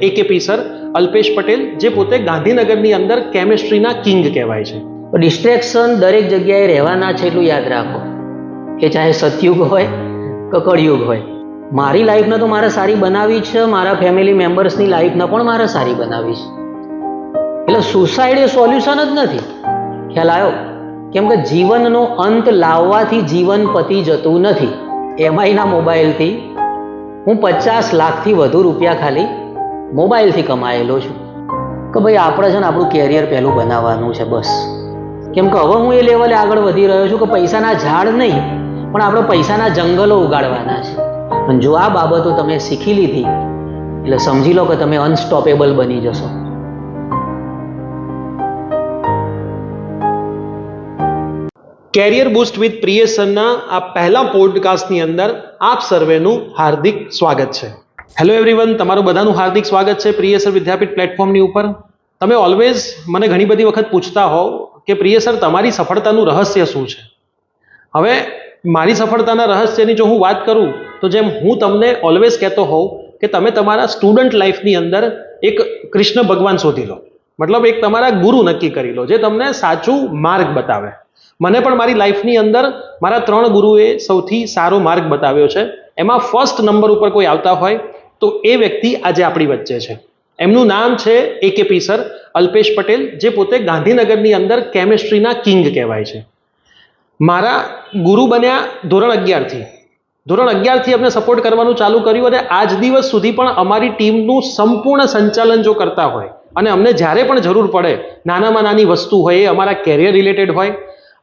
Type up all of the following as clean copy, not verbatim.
એકેપી sir Alpesh Patel, જે પોતે ગાંધીનગરની અંદર કેમેસ્ટ્રીના કિંગ કહેવાય છે. ડિસ્ટ્રેક્શન દરેક જગ્યાએ રહેવાના છે એટલું યાદ રાખો, કે ચાહે સતયુગ હોય કે કળિયુગ હોય. મારી લાઈફને તો મારે સારી બનાવી છે, મારા ફેમિલી મેમ્બર્સની લાઈફને પણ મારે સારી બનાવી છે. એટલે સુસાઇડ એ સોલ્યુશન જ નથી. ખ્યાલ આવ્યો? કેમ કે જીવનનો અંત લાવવાથી જીવન પતી જતું નથી. એમઆઈના મોબાઈલથી હું 50 લાખથી વધુ રૂપિયા ખાલી મોબાઈલથી કમાયેલો છું કે ભાઈ આપણે છે ને આપણું કેરિયર પહેલું બનાવવાનું છે બસ. કેમ કે હવે હું એ લેવલે આગળ વધી રહ્યો છું કે પૈસાના ઝાડ નહીં, પણ આપણે પૈસાના જંગલો ઉગાડવાના છે. અને જો આ બાબતો તમે શીખી લીધી એટલે સમજી લો કે તમે અનસ્ટોપેબલ બની જશો. કેરિયર બૂસ્ટ વિથ પ્રિયેશ સરના આ પહેલા પોડકાસ્ટની અંદર આપ સર્વેનું હાર્દિક સ્વાગત છે. હેલો એવરીવન, તમારું બધાનું હાર્દિક સ્વાગત છે પ્રિયેશ સર વિદ્યાપીઠ પ્લેટફોર્મની ઉપર. તમે ઓલવેઝ મને ઘણી બધી વખત પૂછતા હોવ કે પ્રિયેશ સર તમારી સફળતાનું રહસ્ય શું છે. હવે મારી સફળતાના રહસ્યની જો હું વાત કરું તો જેમ હું તમને ઓલવેઝ કહેતો હોઉં કે તમે તમારા સ્ટુડન્ટ લાઈફની અંદર એક કૃષ્ણ ભગવાન શોધી લો, મતલબ એક તમારા ગુરુ નક્કી કરી લો જે તમને સાચું માર્ગ બતાવે. મને પણ મારી લાઈફની અંદર મારા 3 ગુરુએ સૌથી સારો માર્ગ બતાવ્યો છે. એમાં ફર્સ્ટ નંબર ઉપર કોઈ આવતા હોય તો એ વ્યક્તિ આજે આપણી વચ્ચે છે. એમનું નામ છે એકેપી સર અલ્પેશ પટેલ, જે પોતે ગાંધીનગરની અંદર કેમેસ્ટ્રીના કિંગ કહેવાય છે. મારા ગુરુ બન્યા ધોરણ 11થી અમને સપોર્ટ કરવાનું ચાલુ કર્યું અને આજ દિવસ સુધી પણ અમારી ટીમનું સંપૂર્ણ સંચાલન જો કરતા હોય અને અમને જ્યારે પણ જરૂર પડે, નાનામાં નાની વસ્તુ હોય, એ અમારા કેરિયર રિલેટેડ હોય,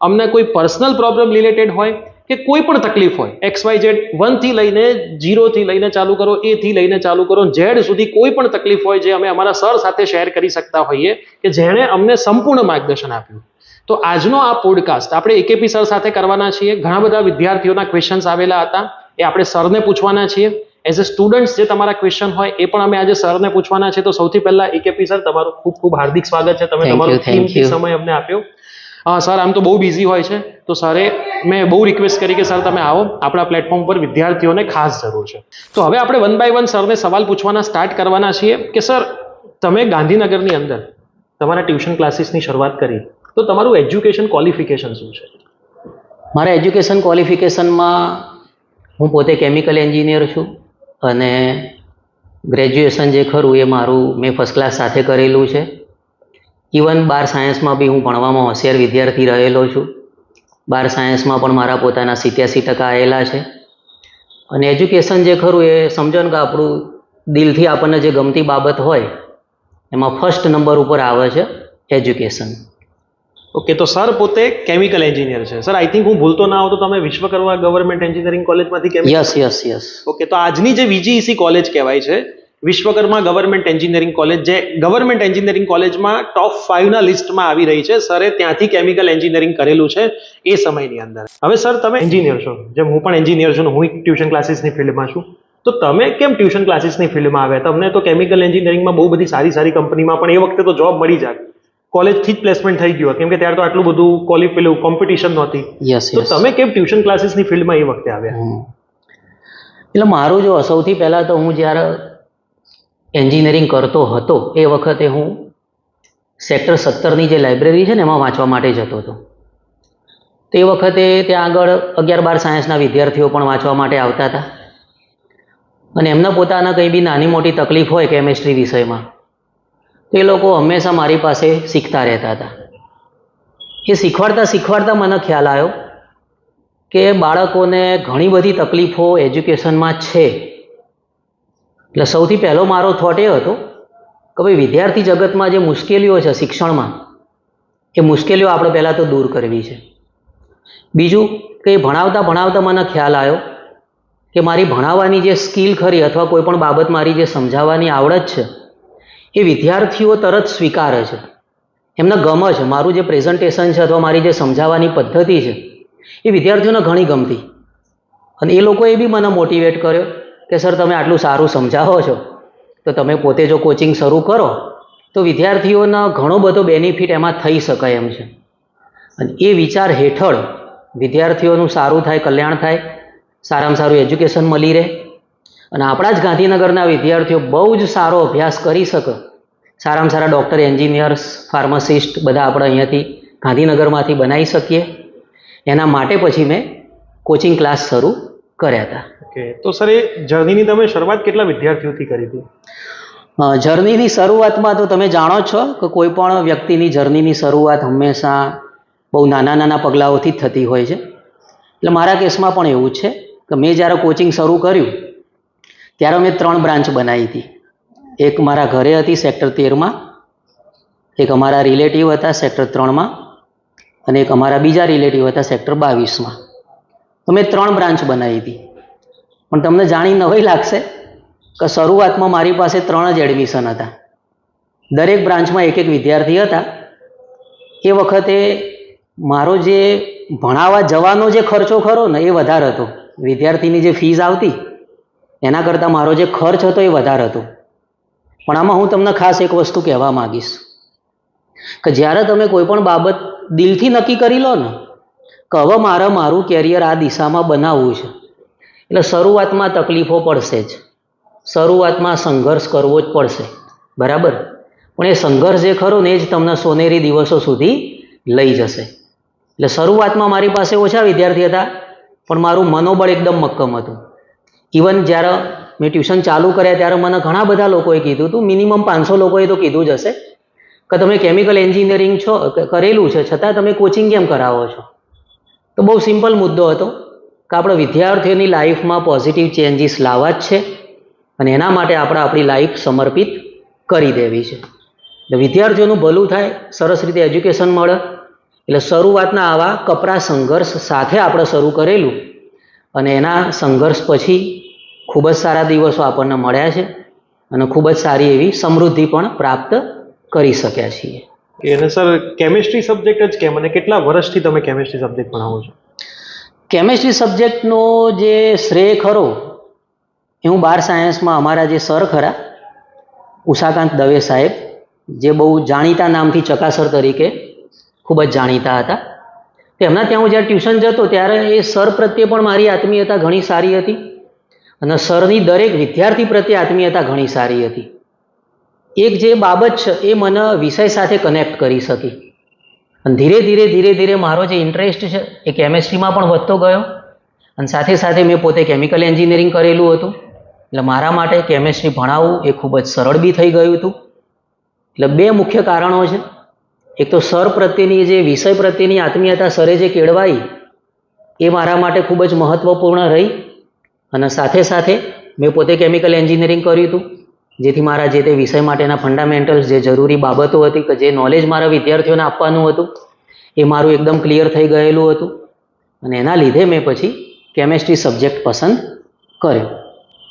અમને કોઈ પર્સનલ પ્રોબ્લેમ રિલેટેડ હોય કે કોઈ પણ તકલીફ હોય, XYZ 1 થી લઈને 0 થી લઈને ચાલુ કરો, A થી લઈને ચાલુ કરો, Z સુધી કોઈ પણ તકલીફ હોય જે અમે અમારા સર સાથે શેર કરી શકતા હોઈએ કે જેણે અમને સંપૂર્ણ માર્ગદર્શન આપ્યું. તો આજનો આ પોડકાસ્ટ આપણે એકેપી સર સાથે કરવાના છીએ. ઘણા બધા વિદ્યાર્થીઓના ક્વેશ્ચન્સ આવેલા હતા, એ આપણે સરને પૂછવાના છીએ. એઝ અ સ્ટુડન્ટ્સ જે તમારા ક્વેશ્ચન હોય એ પણ અમે આજે સરને પૂછવાના છે. તો સૌથી પહેલા એકેપી સર, તમારું ખૂબ ખૂબ હાર્દિક સ્વાગત છે. તમે તમારો કિંમતી સમય અમને આપ્યો. સર આમ તો બહુ બિઝી હોય છે, તો સરે મેં બહુ રિક્વેસ્ટ કરી કે સર તમે આવો, આપણા પ્લેટફોર્મ પર વિદ્યાર્થીઓને ખાસ જરૂર છે. તો હવે આપણે 1 બાય 1 સરને સવાલ પૂછવાના સ્ટાર્ટ કરવાના છીએ કે સર, તમે ગાંધીનગરની અંદર તમારા ટ્યુશન ક્લાસીસની શરૂઆત કરી, તો તમારું એજ્યુકેશન ક્વોલિફિકેશન શું છે? મારા એજ્યુકેશન ક્વોલિફિકેશનમાં હું પોતે કેમિકલ એન્જિનિયર છું અને ગ્રેજ્યુએશન જે ખરું એ મારું મેં ફર્સ્ટ ક્લાસ સાથે કરેલું છે. ઇવન 12 સાયન્સમાં બી હું ભણવામાં હોશિયાર વિદ્યાર્થી રહેલો છું. 12 સાયન્સમાં પણ મારા પોતાના 87% આવેલા છે. અને એજ્યુકેશન જે ખરું એ સમજો ને કે આપણું દિલથી આપણને જે ગમતી બાબત હોય એમાં ફર્સ્ટ નંબર ઉપર આવે છે એજ્યુકેશન. ઓકે, તો સર પોતે કેમિકલ એન્જિનિયર છે. સર આઈ થિંક હું ભૂલતો ના હોઉં તો તમે વિશ્વકર્મા ગવર્મેન્ટ એન્જિનિયરિંગ કોલેજમાંથી યસ. ઓકે, તો આજની જે VGEC કોલેજ કહેવાય છે, વિશ્વકર્મા ગવર્મેન્ટ એન્જિનિયરિંગ કોલેજ, જે ગવર્મેન્ટ એન્જિનિયરિંગ કોલેજમાં ટોપ 5 ના લિસ્ટમાં આવી રહી છે, સરે ત્યાંથી કેમિકલ એન્જિનિયરિંગ કરેલું છે એ સમયની અંદર. હવે સર તમે એન્જિનિયર છો, જેમ હું પણ એન્જિનિયર છું, હું ટ્યુશન ક્લાસીસની ફિલ્ડમાં છું, તો તમે કેમ ટ્યુશન ક્લાસીસની ફિલ્ડમાં આવ્યા? તમને તો કેમિકલ એન્જિનિયરિંગમાં બહુ બધી સારી કંપનીમાં પણ એ વખતે તો જોબ મળી જાય, કોલેજથી જ પ્લેસમેન્ટ થઈ ગયું, કેમ કે ત્યારે તો આટલું બધું કોમ્પિટિશન નહોતી. તો તમે કેમ ટ્યુશન ક્લાસીસની ફિલ્ડમાં એ વખતે આવ્યા? એટલે મારું જો સૌથી પહેલાં તો હું જ્યારે એન્જિનિયરિંગ કરતો હતો એ વખતે હું સેક્ટર 17ની જે લાઇબ્રેરી છે ને એમાં વાંચવા માટે જતો હતો. તે વખતે ત્યાં આગળ 11-12 સાયન્સના વિદ્યાર્થીઓ પણ વાંચવા માટે આવતા હતા અને એમના પોતાના કંઈ બી નાની મોટી તકલીફ હોય કેમેસ્ટ્રી વિષયમાં તો એ લોકો હંમેશા મારી પાસે શીખતા રહેતા હતા. એ શીખવાડતા મને ખ્યાલ આવ્યો કે બાળકોને ઘણી બધી તકલીફો એજ્યુકેશનમાં છે. એટલે સૌથી પહેલો મારો થોટ એ હતો કે ભાઈ વિદ્યાર્થી જગતમાં જે મુશ્કેલીઓ છે શિક્ષણમાં, એ મુશ્કેલીઓ આપણે પહેલાં તો દૂર કરવી છે. બીજું કે ભણાવતા મને ખ્યાલ આવ્યો કે મારી ભણાવવાની જે સ્કિલ ખરી અથવા કોઈ પણ બાબત મારી જે સમજાવવાની આવડત છે એ વિદ્યાર્થીઓ તરત સ્વીકારે છે, એમને ગમે છે. મારું જે પ્રેઝન્ટેશન છે અથવા મારી જે સમજાવવાની પદ્ધતિ છે એ વિદ્યાર્થીઓને ઘણી ગમતી અને એ લોકોએ બી મને મોટિવેટ કર્યો કે સર તમે આટલું સારું સમજાવો છો તો તમે પોતે જો કોચિંગ શરૂ કરો તો વિદ્યાર્થીઓને ઘણો બધો બેનિફિટ એમાં થઈ શકે એમ છે. અને એ વિચાર હેઠળ વિદ્યાર્થીઓનું સારું થાય, કલ્યાણ થાય, સારામાં સારું એજ્યુકેશન મળી રહે અને આપણા જ ગાંધીનગરના વિદ્યાર્થીઓ બહુ જ સારો અભ્યાસ કરી શકે, સારામાં સારા ડૉક્ટર, એન્જિનિયર્સ, ફાર્માસિસ્ટ બધા આપણે અહીંયાથી ગાંધીનગરમાંથી બનાવી શકીએ, એના માટે પછી મેં કોચિંગ ક્લાસ શરૂ કર્યા હતા. ઓકે, તો સર એ જર્નીની તમે શરૂઆત કેટલા વિદ્યાર્થીઓથી કરી હતી? જર્નીની શરૂઆતમાં તો તમે જાણો છો કે કોઈ પણ વ્યક્તિની જર્નીની શરૂઆત હંમેશા બહુ નાના નાના પગલાઓથી જ થતી હોય છે. એટલે મારા કેસમાં પણ એવું છે કે મેં જ્યારે કોચિંગ શરૂ કર્યું ત્યારે મેં 3 બ્રાન્ચ બનાવી હતી. એક મારા ઘરે હતી સેક્ટર 13માં, એક અમારા રિલેટિવ હતા સેક્ટર 3માં, અને એક અમારા બીજા રિલેટિવ હતા સેક્ટર 22માં. તો મેં 3 બ્રાન્ચ બનાવી હતી. પણ તમને જાણી નવાઈ લાગશે કે શરૂઆતમાં મારી પાસે 3 જ એડમિશન હતા. દરેક બ્રાન્ચમાં એક એક વિદ્યાર્થી હતા. એ વખતે મારો જે ભણાવવા જવાનો જે ખર્ચો ખરો ને એ વધારે હતો. વિદ્યાર્થીની જે ફીસ આવતી એના કરતાં મારો જે ખર્ચ હતો એ વધારે હતો. પણ આમાં હું તમને ખાસ એક વસ્તુ કહેવા માગીશ કે જ્યારે તમે કોઈ પણ બાબત દિલથી નક્કી કરી લો ને કે હવે મારું કેરિયર આ દિશામાં બનાવવું છે, એટલે શરૂઆતમાં તકલીફો પડશે જ, શરૂઆતમાં સંઘર્ષ કરવો જ પડશે, બરાબર? પણ એ સંઘર્ષ જે ખરો ને એ જ તમને સોનેરી દિવસો સુધી લઈ જશે. એટલે શરૂઆતમાં મારી પાસે ઓછા વિદ્યાર્થી હતા, પણ મારું મનોબળ એકદમ મક્કમ હતું. ઇવન જ્યારે મેં ટ્યુશન ચાલુ કર્યા ત્યારે મને ઘણા બધા લોકોએ કીધું હતું, મિનિમમ 500 લોકોએ તો કીધું જ હશે કે તમે કેમિકલ એન્જિનિયરિંગ છો કરેલું છે છતાં તમે કોચિંગ કેમ કરાવો છો? તો બહુ સિમ્પલ મુદ્દો હતો કે આપણે વિદ્યાર્થીઓની લાઈફમાં પોઝિટિવ ચેન્જીસ લાવવા જ છે અને એના માટે આપણે આપણી લાઈફ સમર્પિત કરી દેવી છે. એટલે વિદ્યાર્થીઓનું ભલું થાય, સરસ રીતે એજ્યુકેશન મળે. એટલે શરૂઆતના આવા કપરા સંઘર્ષ સાથે આપણે શરૂ કરેલું અને એના સંઘર્ષ પછી ખૂબ જ સારા દિવસો આપણને મળ્યા છે અને ખૂબ જ સારી એવી સમૃદ્ધિ પણ પ્રાપ્ત કરી શક્યા છીએ. અને સર કેમિસ્ટ્રી સબ્જેક્ટ જ કેમ અને કેટલા વર્ષથી તમે કેમિસ્ટ્રી સબ્જેક્ટ ભણાવો છો? કેમિસ્ટ્રી સબ્જેક્ટનો જે શ્રેય ખરો એ હું 12 સાયન્સમાં અમારા જે સર ખરા ઉષાકાંત દવે સાહેબ, જે બહુ જાણીતા નામથી ચકાસર તરીકે ખૂબ જ જાણીતા હતા, તેમના ત્યાં હું જ્યારે ટ્યુશન જતો ત્યારે એ સર પ્રત્યે પણ મારી આત્મીયતા ઘણી સારી હતી અને સરની દરેક વિદ્યાર્થી પ્રત્યે આત્મીયતા ઘણી સારી હતી. એક જે બાબત છે એ મને વિષય સાથે કનેક્ટ કરી શકી અને ધીરે ધીરે મારો જે ઇન્ટરેસ્ટ છે એ કેમેસ્ટ્રીમાં પણ વધતો ગયો અને સાથે સાથે મેં પોતે કેમિકલ એન્જિનિયરિંગ કરેલું હતું. એટલે મારા માટે કેમેસ્ટ્રી ભણાવવું એ ખૂબ જ સરળ બી થઈ ગયું હતું. એટલે 2 મુખ્ય કારણો છે. એક તો સર પ્રત્યેની જે વિષય પ્રત્યેની આત્મીયતા સરે જે કેળવાઈ એ મારા માટે ખૂબ જ મહત્વપૂર્ણ રહી અને સાથે સાથે મેં પોતે કેમિકલ એન્જિનિયરિંગ કર્યું હતું, જેથી મારા જે તે વિષય માટેના ફંડામેન્ટલ્સ જે જરૂરી બાબતો હતી કે જે નોલેજ મારા વિદ્યાર્થીઓને આપવાનું હતું એ મારું એકદમ ક્લિયર થઈ ગયેલું હતું અને એના લીધે મેં પછી કેમેસ્ટ્રી સબ્જેક્ટ પસંદ કર્યો.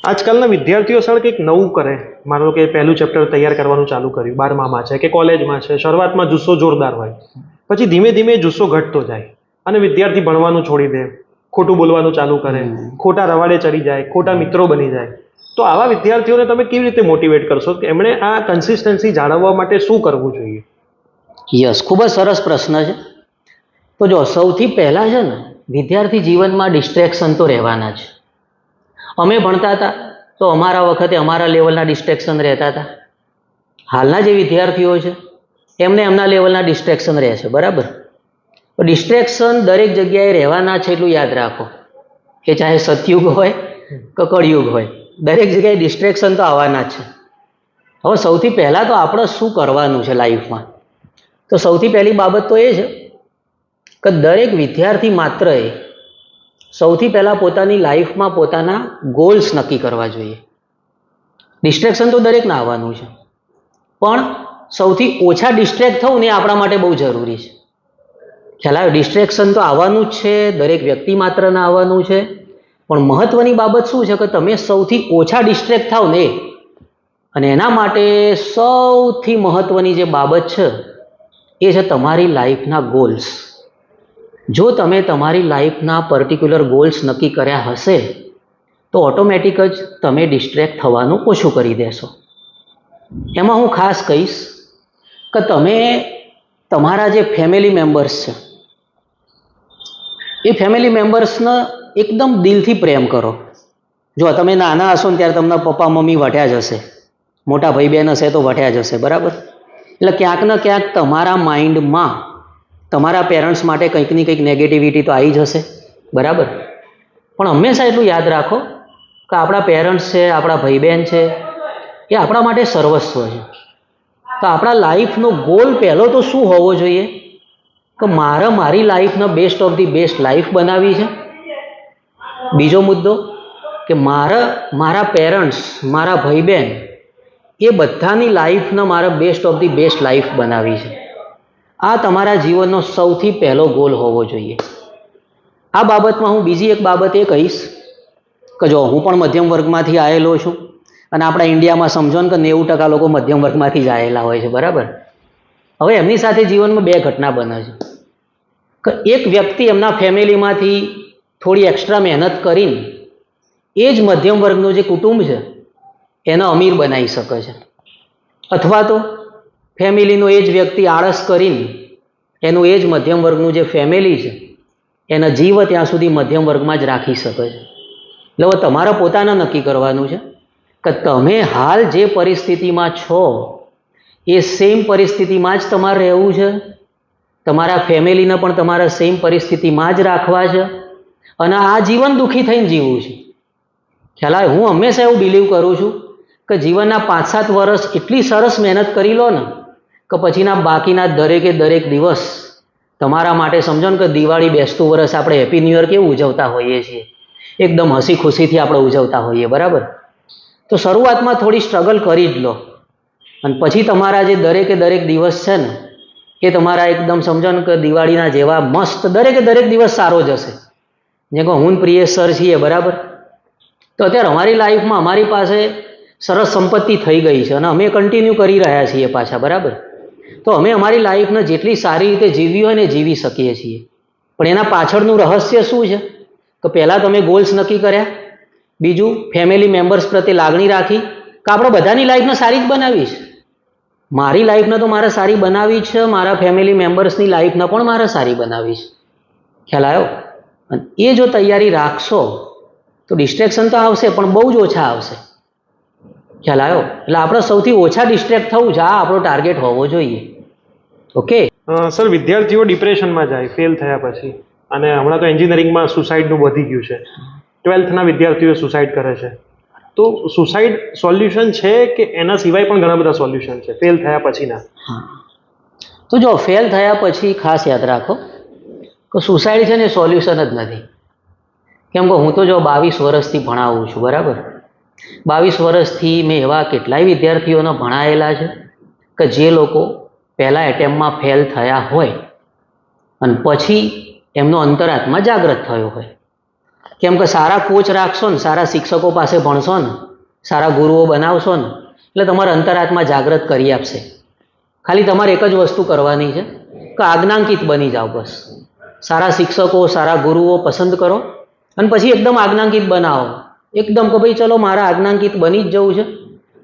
આજકાલના વિદ્યાર્થીઓ સર કંઈક નવું કરે, માનો કે પહેલું ચેપ્ટર તૈયાર કરવાનું ચાલુ કર્યું, 12મામાં છે કે કોલેજમાં છે, શરૂઆતમાં જુસ્સો જોરદાર હોય, પછી ધીમે ધીમે જુસ્સો ઘટતો જાય અને વિદ્યાર્થી ભણવાનું છોડી દે, ખોટું બોલવાનું ચાલુ કરે, ખોટા રવાડે ચડી જાય, ખોટા મિત્રો બની જાય. તો આવા વિદ્યાર્થીઓને તમે કેવી રીતે મોટિવેટ કરશો કે એમણે આ કન્સિસ્ટન્સી જાળવવા માટે શું કરવું જોઈએ? યસ, ખૂબ જ સરસ પ્રશ્ન છે. તો જો સૌથી પહેલાં છે ને વિદ્યાર્થી જીવનમાં ડિસ્ટ્રેક્શન તો રહેવાના જ. અમે ભણતા હતા તો અમારા વખતે અમારા લેવલના ડિસ્ટ્રેક્શન રહેતા હતા. હાલના જે વિદ્યાર્થીઓ છે એમને એમના લેવલના ડિસ્ટ્રેક્શન રહે છે, બરાબર? તો ડિસ્ટ્રેક્શન દરેક જગ્યાએ રહેવાના છે એટલું યાદ રાખો, કે ચાહે સતયુગ હોય કે કળયુગ હોય, દરેક જગ્યાએ ડિસ્ટ્રેક્શન તો આવવાના જ છે. હવે સૌથી પહેલાં તો આપણે શું કરવાનું છે લાઈફમાં? તો સૌથી પહેલી બાબત તો એ છે કે દરેક વિદ્યાર્થી માત્ર એ સૌથી પહેલાં પોતાની લાઈફમાં પોતાના ગોલ્સ નક્કી કરવા જોઈએ. ડિસ્ટ્રેક્શન તો દરેકને આવવાનું છે, પણ સૌથી ઓછા ડિસ્ટ્રેક્ટ થવું ને એ આપણા માટે બહુ જરૂરી છે. ખ્યાલ આવે? ડિસ્ટ્રેક્શન તો આવવાનું જ છે, દરેક વ્યક્તિ માત્રને આવવાનું છે, પણ મહત્વની બાબત શું છે કે તમે સૌથી ઓછા ડિસ્ટ્રેક્ટ થાવ ને અને એના માટે સૌથી મહત્વની જે બાબત છે એ છે તમારી લાઈફના ગોલ્સ. જો તમે તમારી લાઈફના પર્ટિક્યુલર ગોલ્સ નક્કી કર્યા હશે તો ઓટોમેટિક જ તમે ડિસ્ટ્રેક્ટ થવાનું ઓછું કરી દેશો. એમાં હું ખાસ કહીશ કે તમે તમારા જે ફેમિલી મેમ્બર્સ છે એ ફેમિલી મેમ્બર્સને એકદમ દિલથી પ્રેમ કરો. જો તમે નાના હશો ને ત્યારે તમને પપ્પા મમ્મી વઢ્યા જ હશે, મોટા ભાઈ બહેન હશે તો વઢ્યા જ હશે, બરાબર? એટલે ક્યાંક ને ક્યાંક તમારા માઇન્ડમાં તમારા પેરેન્ટ્સ માટે કંઈક ને કંઈક નેગેટિવિટી તો આવી જ હશે, બરાબર? પણ હંમેશા એટલું યાદ રાખો કે આપણા પેરેન્ટ્સ છે, આપણા ભાઈ બહેન છે, એ આપણા માટે સર્વસ્વ છે. તો આપણા લાઈફનો ગોલ પહેલો તો શું હોવો જોઈએ કે મારી લાઈફનો best of the best life બનાવી છે. બીજો મુદ્દો કે મારા પેરેન્ટ્સ, મારા ભાઈ બહેન, એ બધાની લાઈફને મારા best of the best life બનાવી છે. આ તમારા જીવનનો સૌથી પહેલો ગોલ હોવો જોઈએ. આ બાબતમાં હું બીજી એક બાબત એ કહીશ કે જો હું પણ મધ્યમ વર્ગમાંથી આવેલો છું, અને આપણા ઇન્ડિયામાં સમજો ને કે 90% લોકો મધ્યમ વર્ગમાંથી જ આવેલા હોય છે, બરાબર? હવે એમની સાથે જીવનમાં બે ઘટના બને છે કે એક વ્યક્તિ એમના ફેમિલીમાંથી થોડી એક્સ્ટ્રા મહેનત કરીને એ જ મધ્યમ વર્ગનું જે કુટુંબ છે એને અમીર બનાવી શકે છે, અથવા તો ફેમિલીનો એ જ વ્યક્તિ આળસ કરીને એનું એ જ મધ્યમ વર્ગનું જે ફેમિલી છે એના જીવ ત્યાં સુધી મધ્યમ વર્ગમાં જ રાખી શકે છે. એટલે હવે તમારે પોતાને નક્કી કરવાનું છે કે તમે હાલ જે પરિસ્થિતિમાં છો એ સેમ પરિસ્થિતિમાં જ તમારે રહેવું છે, તમારા ફેમિલીને પણ તમારા સેમ પરિસ્થિતિમાં જ રાખવા છે, અને આ જીવન દુઃખી થઈને જીવવું છે. ખ્યાલ આવે? હું હંમેશા એવું બિલીવ કરું છું કે જીવનના 5-7 વર્ષ એટલી સરસ મહેનત કરી લો ને કે પછીના બાકીના દરેકે દરેક દિવસ તમારા માટે સમજો ને કે દિવાળી, બેસતું વર્ષ, આપણે હેપી ન્યૂ યર કેવું ઉજવતા હોઈએ છીએ, એકદમ હસી ખુશીથી આપણે ઉજવતા હોઈએ, બરાબર? તો શરૂઆતમાં થોડી સ્ટ્રગલ કરી જ લો, અને પછી તમારા જે દરેકે દરેક દિવસ છે ને એ તમારા એકદમ સમજો ને કે દિવાળીના જેવા મસ્ત દરેકે દરેક દિવસ સારો જશે. જેમ કે હું પ્રિયેશ સર છીએ, બરાબર? તો અત્યારે અમારી લાઈફમાં અમારી પાસે સરસ સંપત્તિ થઈ ગઈ છે અને અમે કન્ટિન્યુ કરી રહ્યા છીએ પાછા, બરાબર? તો અમે અમારી લાઈફને જેટલી સારી રીતે જીવવી હોય ને જીવી શકીએ છીએ. પણ એના પાછળનું રહસ્ય શું છે કે પહેલાં તમે ગોલ્સ નક્કી કર્યા, બીજું ફેમિલી મેમ્બર્સ પ્રત્યે લાગણી રાખી કે આપણે બધાની લાઈફને સારી જ બનાવી છે. મારી લાઈફને તો મારે સારી બનાવી છે, મારા ફેમિલી મેમ્બર્સની લાઈફને પણ મારે સારી બનાવી છે. ખ્યાલ આવ્યો? અને એ જો તૈયારી રાખશો તો ડિસ્ટ્રેક્શન તો આવશે પણ બહુ જ ઓછા આવશે. ખ્યાલ આવ્યો? એટલે આપણે સૌથી ઓછા ડિસ્ટ્રેક્ટ થવું છે, આ આપણો ટાર્ગેટ હોવો જોઈએ. ઓકે સર, વિદ્યાર્થીઓ ડિપ્રેશનમાં જાય ફેલ થયા પછી, અને હમણાં તો એન્જિનિયરિંગમાં સુસાઇડનું વધી ગયું છે. 12થના વિદ્યાર્થીઓ સુસાઇડ કરે છે. તો સુસાઇડ સોલ્યુશન છે કે એના સિવાય પણ ઘણા બધા સોલ્યુશન છે ફેલ થયા પછીના? હા, તો જો ફેલ થયા પછી ખાસ યાદ રાખો કે સુસાઇડ છે ને સોલ્યુશન જ નથી. કેમ કે હું તો જો 22 વર્ષથી ભણાવું છું, બરાબર? 22 વર્ષથી મેં એવા કેટલાય વિદ્યાર્થીઓને ભણાયેલા છે કે જે લોકો પહેલા એટેમ્પમાં ફેલ થયા હોય અને પછી એમનો અંતરાત્મા જાગૃત થયો હોય. કેમ કે સારા કોચ રાખશો ને, સારા શિક્ષકો પાસે ભણશો ને, સારા ગુરુઓ બનાવશો ને એટલે તમારા અંતરાત્મા જાગૃત કરી આપશે. ખાલી તમારે એક જ વસ્તુ કરવાની છે કે આજ્ઞાંકિત બની જાઓ. બસ સારા શિક્ષકો, સારા ગુરુઓ પસંદ કરો અને પછી એકદમ આજ્ઞાંકિત બનાવો. એકદમ કે ભાઈ ચલો મારા આજ્ઞાંકિત બની જ જવું છે,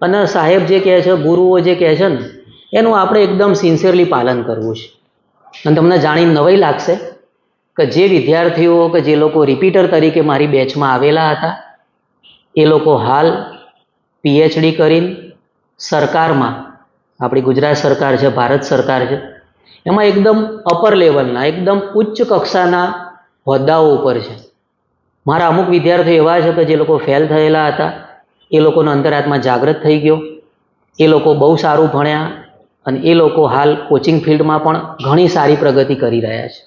અને સાહેબ જે કહે છે, ગુરુઓ જે કહે છે ને એનું આપણે એકદમ સિન્સિયરલી પાલન કરવું છે. અને તમને જાણીને નવાઈ લાગશે કે જે વિદ્યાર્થીઓ કે જે લોકો રિપીટર તરીકે મારી બેચમાં આવેલા હતા એ લોકો હાલ PhD કરીને સરકારમાં, આપણી ગુજરાત સરકાર છે, ભારત સરકાર છે, એમાં એકદમ અપર લેવલના, એકદમ ઉચ્ચ કક્ષાના હોદ્દાઓ ઉપર છે. મારા અમુક વિદ્યાર્થીઓ એવા છે કે જે લોકો ફેલ થયેલા હતા એ લોકોનો અંતરાત્મા જાગૃત થઈ ગયો, એ લોકો બહુ સારું ભણ્યા અને એ લોકો હાલ કોચિંગ ફિલ્ડમાં પણ ઘણી સારી પ્રગતિ કરી રહ્યા છે.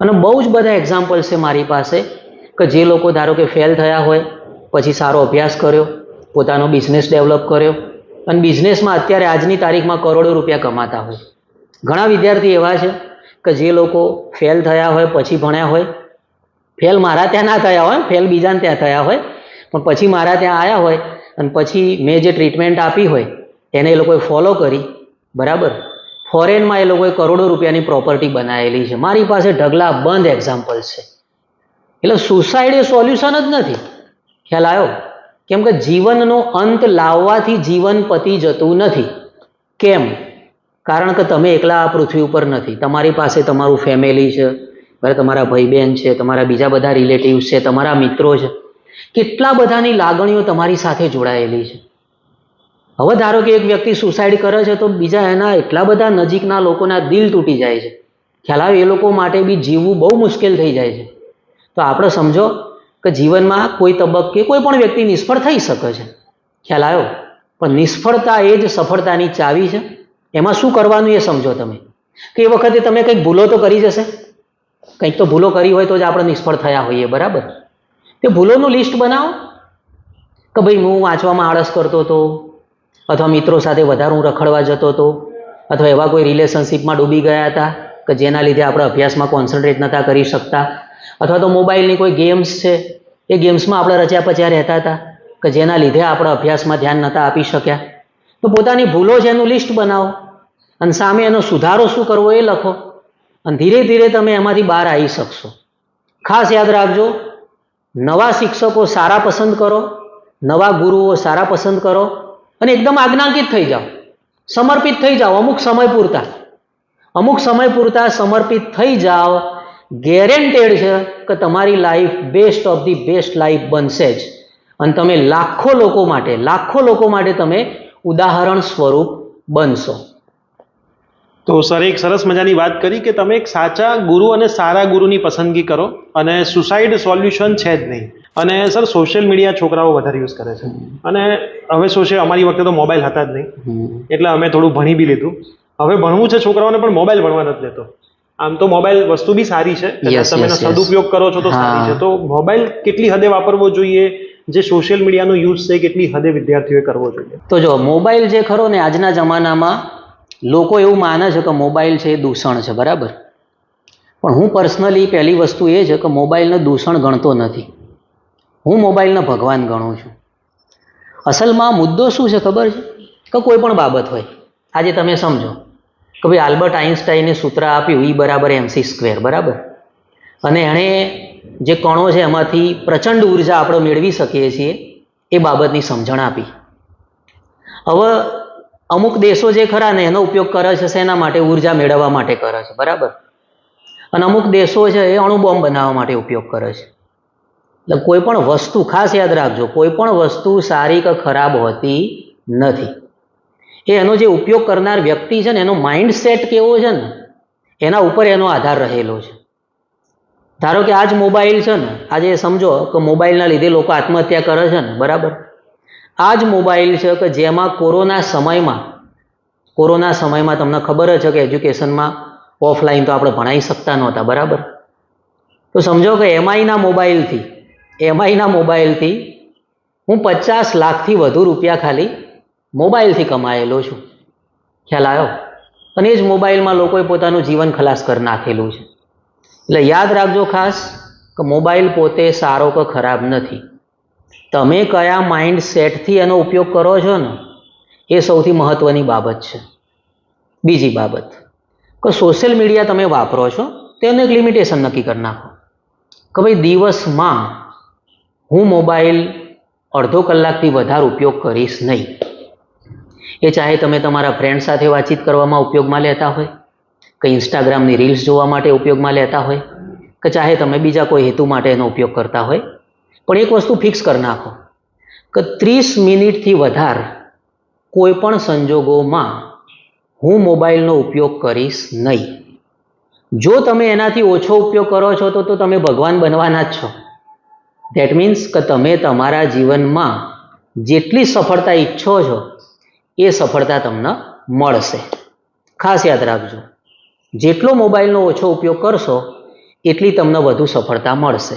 અને બહુ જ બધા એક્ઝામ્પલ્સ છે મારી પાસે કે જે લોકો ધારો કે ફેલ થયા હોય પછી સારો અભ્યાસ કર્યો, પોતાનો બિઝનેસ ડેવલપ કર્યો અને બિઝનેસમાં અત્યારે આજની તારીખમાં કરોડો રૂપિયા કમાતા હોય. ઘણા વિદ્યાર્થી એવા છે કે જે લોકો ફેલ થયા હોય પછી ભણ્યા હોય, ફેલ મારા ત્યાં ના થયા હોય, ફેલ બીજાને ત્યાં થયા હોય, પણ પછી મારા ત્યાં આવ્યા હોય અને પછી મેં જે ટ્રીટમેન્ટ આપી હોય એને એ લોકોએ ફોલો કરી, બરાબર? ફોરેનમાં એ લોકોએ કરોડો રૂપિયાની પ્રોપર્ટી બનાવેલી છે. મારી પાસે ઢગલા બંધ એક્ઝામ્પલ્સ છે. એટલે સુસાઇડ એ સોલ્યુશન જ નથી. ખ્યાલ આવ્યો? કેમ કે જીવનનો અંત લાવવાથી જીવન પતી જતું નથી. કેમ? કારણ કે તમે એકલા આ પૃથ્વી ઉપર નથી. તમારી પાસે તમારું ફેમિલી છે, તમારા ભાઈ બહેન છે, તમારા બીજા બધા રિલેટિવ્સ છે, તમારા મિત્રો છે. કેટલા બધાની લાગણીઓ તમારી સાથે જોડાયેલી છે. હવે ધારો કે એક વ્યક્તિ સુસાઇડ કરે છે તો બીજા એના એટલા બધા નજીકના લોકોના દિલ તૂટી જાય છે. ખ્યાલ આવે? એ લોકો માટે બી જીવવું બહુ મુશ્કેલ થઈ જાય છે. તો આપણે સમજો કે જીવનમાં કોઈ તબક્કે કોઈ પણ વ્યક્તિ નિષ્ફળ થઈ શકે છે. ખ્યાલ આવ્યો? પણ નિષ્ફળતા એ જ સફળતાની ચાવી છે. એમાં શું કરવાનું એ સમજો તમે, કે એ વખતે તમે કંઈક ભૂલો તો કરી જશે, કંઈક તો ભૂલો કરી હોય તો જ આપણે નિષ્ફળ થયા હોઈએ, બરાબર? તે ભૂલોનું લિસ્ટ બનાવો કે ભાઈ હું વાંચવામાં આળસ કરતો હતો, અથવા મિત્રો સાથે વધારે હું રખડવા જતો હતો, અથવા એવા કોઈ રિલેશનશિપમાં ડૂબી ગયા હતા કે જેના લીધે આપણે અભ્યાસમાં કોન્સન્ટ્રેટ નહોતા કરી શકતા, અથવા તો મોબાઈલની કોઈ ગેમ્સ છે એ ગેમ્સમાં આપણે રચ્યા પચ્યા રહેતા હતા કે જેના લીધે આપણે અભ્યાસમાં ધ્યાન નહોતા આપી શક્યા. તો પોતાની ભૂલો છે એનું લિસ્ટ બનાવો અને સામે એનો સુધારો શું કરવો એ લખો, અને ધીરે ધીરે તમે એમાંથી બહાર આવી શકશો. ખાસ યાદ રાખજો, નવા શિક્ષકો સારા પસંદ કરો, નવા ગુરુઓ સારા પસંદ કરો, અને એકદમ આજ્ઞાંકિત થઈ જાઓ, સમર્પિત થઈ જાઓ. અમુક સમય પૂરતા સમર્પિત થઈ જાઓ. ગેરેન્ટેડ છે કે તમારી life best of the best life બનશે જ, અને તમે લાખો લોકો માટે તમે ઉદાહરણ સ્વરૂપ બનશો. તો સર એક સરસ મજાની વાત કરી કે તમે એક સાચા ગુરુ અને સારા ગુરુની પસંદગી કરો, અને સુસાઇડ સોલ્યુશન છે જ નહીં. અને સર સોશિયલ મીડિયા છોકરાઓ વધારે યુઝ કરે છે, અને હવે અમારી વખતે તો મોબાઈલ હતા જ નહીં, એટલે અમે થોડું ભણી બી લીધું. હવે ભણવું છે છોકરાઓને, પણ મોબાઈલ ભણવા નથી દેતો. આમ તો મોબાઈલ વસ્તુ બી સારી છે, તમે એનો સદુપયોગ કરો છો તો સારી છે. તો મોબાઈલ કેટલી હદે વાપરવો જોઈએ, જે સોશિયલ મીડિયાનો યુઝ છે કેટલી હદે વિદ્યાર્થીઓએ કરવો જોઈએ? તો જો મોબાઈલ જે ખરો ને, આજના જમાનામાં લોકો એવું માને છે કે મોબાઈલ છે એ દૂષણ છે, બરાબર? પણ હું પર્સનલી પહેલી વસ્તુ એ છે કે મોબાઈલને દૂષણ ગણતો નથી, હું મોબાઈલને ભગવાન ગણું છું. અસલમાં મુદ્દો શું છે ખબર છે? કે કોઈ પણ બાબત હોય, આજે તમે સમજો કે ભાઈ આલ્બર્ટ આઇન્સ્ટાઈને સૂત્ર આપ્યું E = mc², બરાબર? અને એણે જે કણો છે એમાંથી પ્રચંડ ઉર્જા આપણે મેળવી શકીએ છીએ એ બાબતની સમજણ આપી. હવે અમુક દેશો જે ખરા ને એનો ઉપયોગ કરે છે શેના માટે? ઉર્જા મેળવવા માટે કરે છે, બરાબર? અને અમુક દેશો છે એ અણુબોમ્બ બનાવવા માટે ઉપયોગ કરે છે. એટલે કોઈ પણ વસ્તુ, ખાસ યાદ રાખજો, કોઈ પણ વસ્તુ સારી કે ખરાબ હોતી નથી. એનો જે ઉપયોગ કરનાર વ્યક્તિ છે ને એનો માઇન્ડસેટ કેવો છે ને એના ઉપર એનો આધાર રહેલો છે. ધારો કે આજ મોબાઈલ છે ને, આજે સમજો કે મોબાઈલના લીધે લોકો આત્મહત્યા કરે છે ને, બરાબર? આ જ મોબાઈલ છે કે જેમાં કોરોના સમયમાં તમને ખબર જ છે કે એજ્યુકેશનમાં ઓફલાઈન તો આપણે ભણાવી શકતા નહોતા, બરાબર? તો સમજો કે એમઆઈના મોબાઈલથી હું 50 લાખથી વધુ રૂપિયા ખાલી મોબાઈલથી કમાયેલો છું. ખ્યાલ આવ્યો? અને એ જ મોબાઈલમાં લોકોએ પોતાનું જીવન ખલાસ કરી નાખેલું છે. એટલે યાદ રાખજો ખાસ કે મોબાઈલ પોતે સારો કે ખરાબ નથી, તમે કયા માઇન્ડસેટથી એનો ઉપયોગ કરો છો ને એ સૌથી મહત્વની બાબત છે. બીજી બાબત કે સોશિયલ મીડિયા તમે વાપરો છો તેનું એક લિમિટેશન નક્કી કરી નાખો કે ભાઈ દિવસમાં હું મોબાઈલ અડધો કલાકથી વધારે ઉપયોગ કરીશ નહીં. એ ચાહે તમે તમારા ફ્રેન્ડ સાથે વાતચીત કરવામાં ઉપયોગમાં લેતા હોય, કે ઇન્સ્ટાગ્રામની રીલ્સ જોવા માટે ઉપયોગમાં લેતા હોય, કે ચાહે તમે બીજા કોઈ હેતુ માટે એનો ઉપયોગ કરતા હોય, પણ એક વસ્તુ ફિક્સ કરી નાખો કે 30 મિનિટથી વધારે કોઈ પણ સંજોગોમાં હું મોબાઈલનો ઉપયોગ કરીશ નહીં. જો તમે એનાથી ઓછો ઉપયોગ કરો છો તો તમે ભગવાન બનવાના જ છો. ધેટ મીન્સ કે તમે તમારા જીવનમાં જેટલી સફળતા ઈચ્છો છો એ સફળતા તમને મળશે. ખાસ યાદ રાખજો, જેટલો મોબાઈલનો ઓછો ઉપયોગ કરશો એટલી તમને વધુ સફળતા મળશે.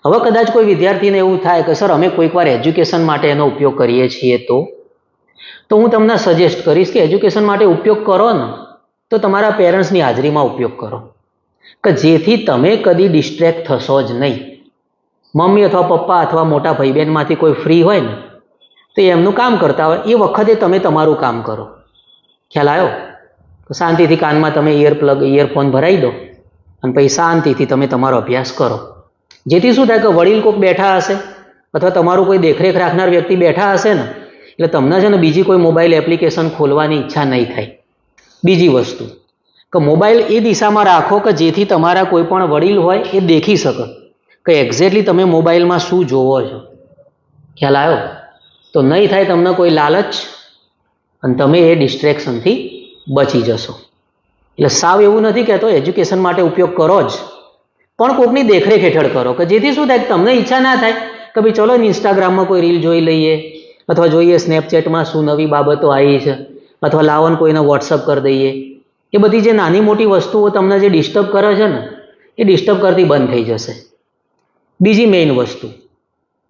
હવે કદાચ કોઈ વિદ્યાર્થીને એવું થાય કે સર અમે કોઈક વાર એજ્યુકેશન માટે એનો ઉપયોગ કરીએ છીએ, તો હું તમને સજેસ્ટ કરીશ કે એજ્યુકેશન માટે ઉપયોગ કરો ને તો તમારા પેરેન્ટ્સની હાજરીમાં ઉપયોગ કરો, કે જેથી તમે કદી ડિસ્ટ્રેક્ટ થશો જ નહીં. મમ્મી અથવા પપ્પા અથવા મોટા ભાઈ બહેનમાંથી કોઈ ફ્રી હોય ને તો એમનું કામ કરતા હોય એ વખતે તમે તમારું કામ કરો. ખ્યાલ આવ્યો? તો શાંતિથી કાનમાં તમે ઇયરફોન ભરાઈ દો અને પછી શાંતિથી તમે તમારો અભ્યાસ કરો. જેથી શું થાય કે વડીલ કોઈક બેઠા હશે અથવા તમારું કોઈ દેખરેખ રાખનાર વ્યક્તિ બેઠા હશે ને એટલે તમને છે ને બીજી કોઈ મોબાઈલ એપ્લિકેશન ખોલવાની ઈચ્છા નહીં થાય. બીજી વસ્તુ કે મોબાઈલ એ દિશામાં રાખો કે જેથી તમારા કોઈ પણ વડીલ હોય એ દેખી શકે કે એક્ઝેક્ટલી તમે મોબાઈલમાં શું જોવો છો. ખ્યાલ આવ્યો? તો નહીં થાય તમને કોઈ લાલચ અને તમે એ ડિસ્ટ્રેક્શનથી બચી જશો. એટલે સાવ એવું નથી કહેતો એજ્યુકેશન માટે ઉપયોગ કરો જ, પણ કોકની દેખરેખ હેઠળ કરો કે જેથી શું થાય કે તમને ઈચ્છા ના થાય કે ભાઈ ચલો ને ઇન્સ્ટાગ્રામમાં કોઈ રીલ જોઈ લઈએ, અથવા જોઈએ સ્નેપચેટમાં શું નવી બાબતો આવી છે, અથવા લાવો ને કોઈને વોટ્સઅપ કરી દઈએ. એ બધી જે નાની મોટી વસ્તુઓ તમને જે ડિસ્ટર્બ કરે છે ને એ ડિસ્ટર્બ કરતી બંધ થઈ જશે. બીજી મેઇન વસ્તુ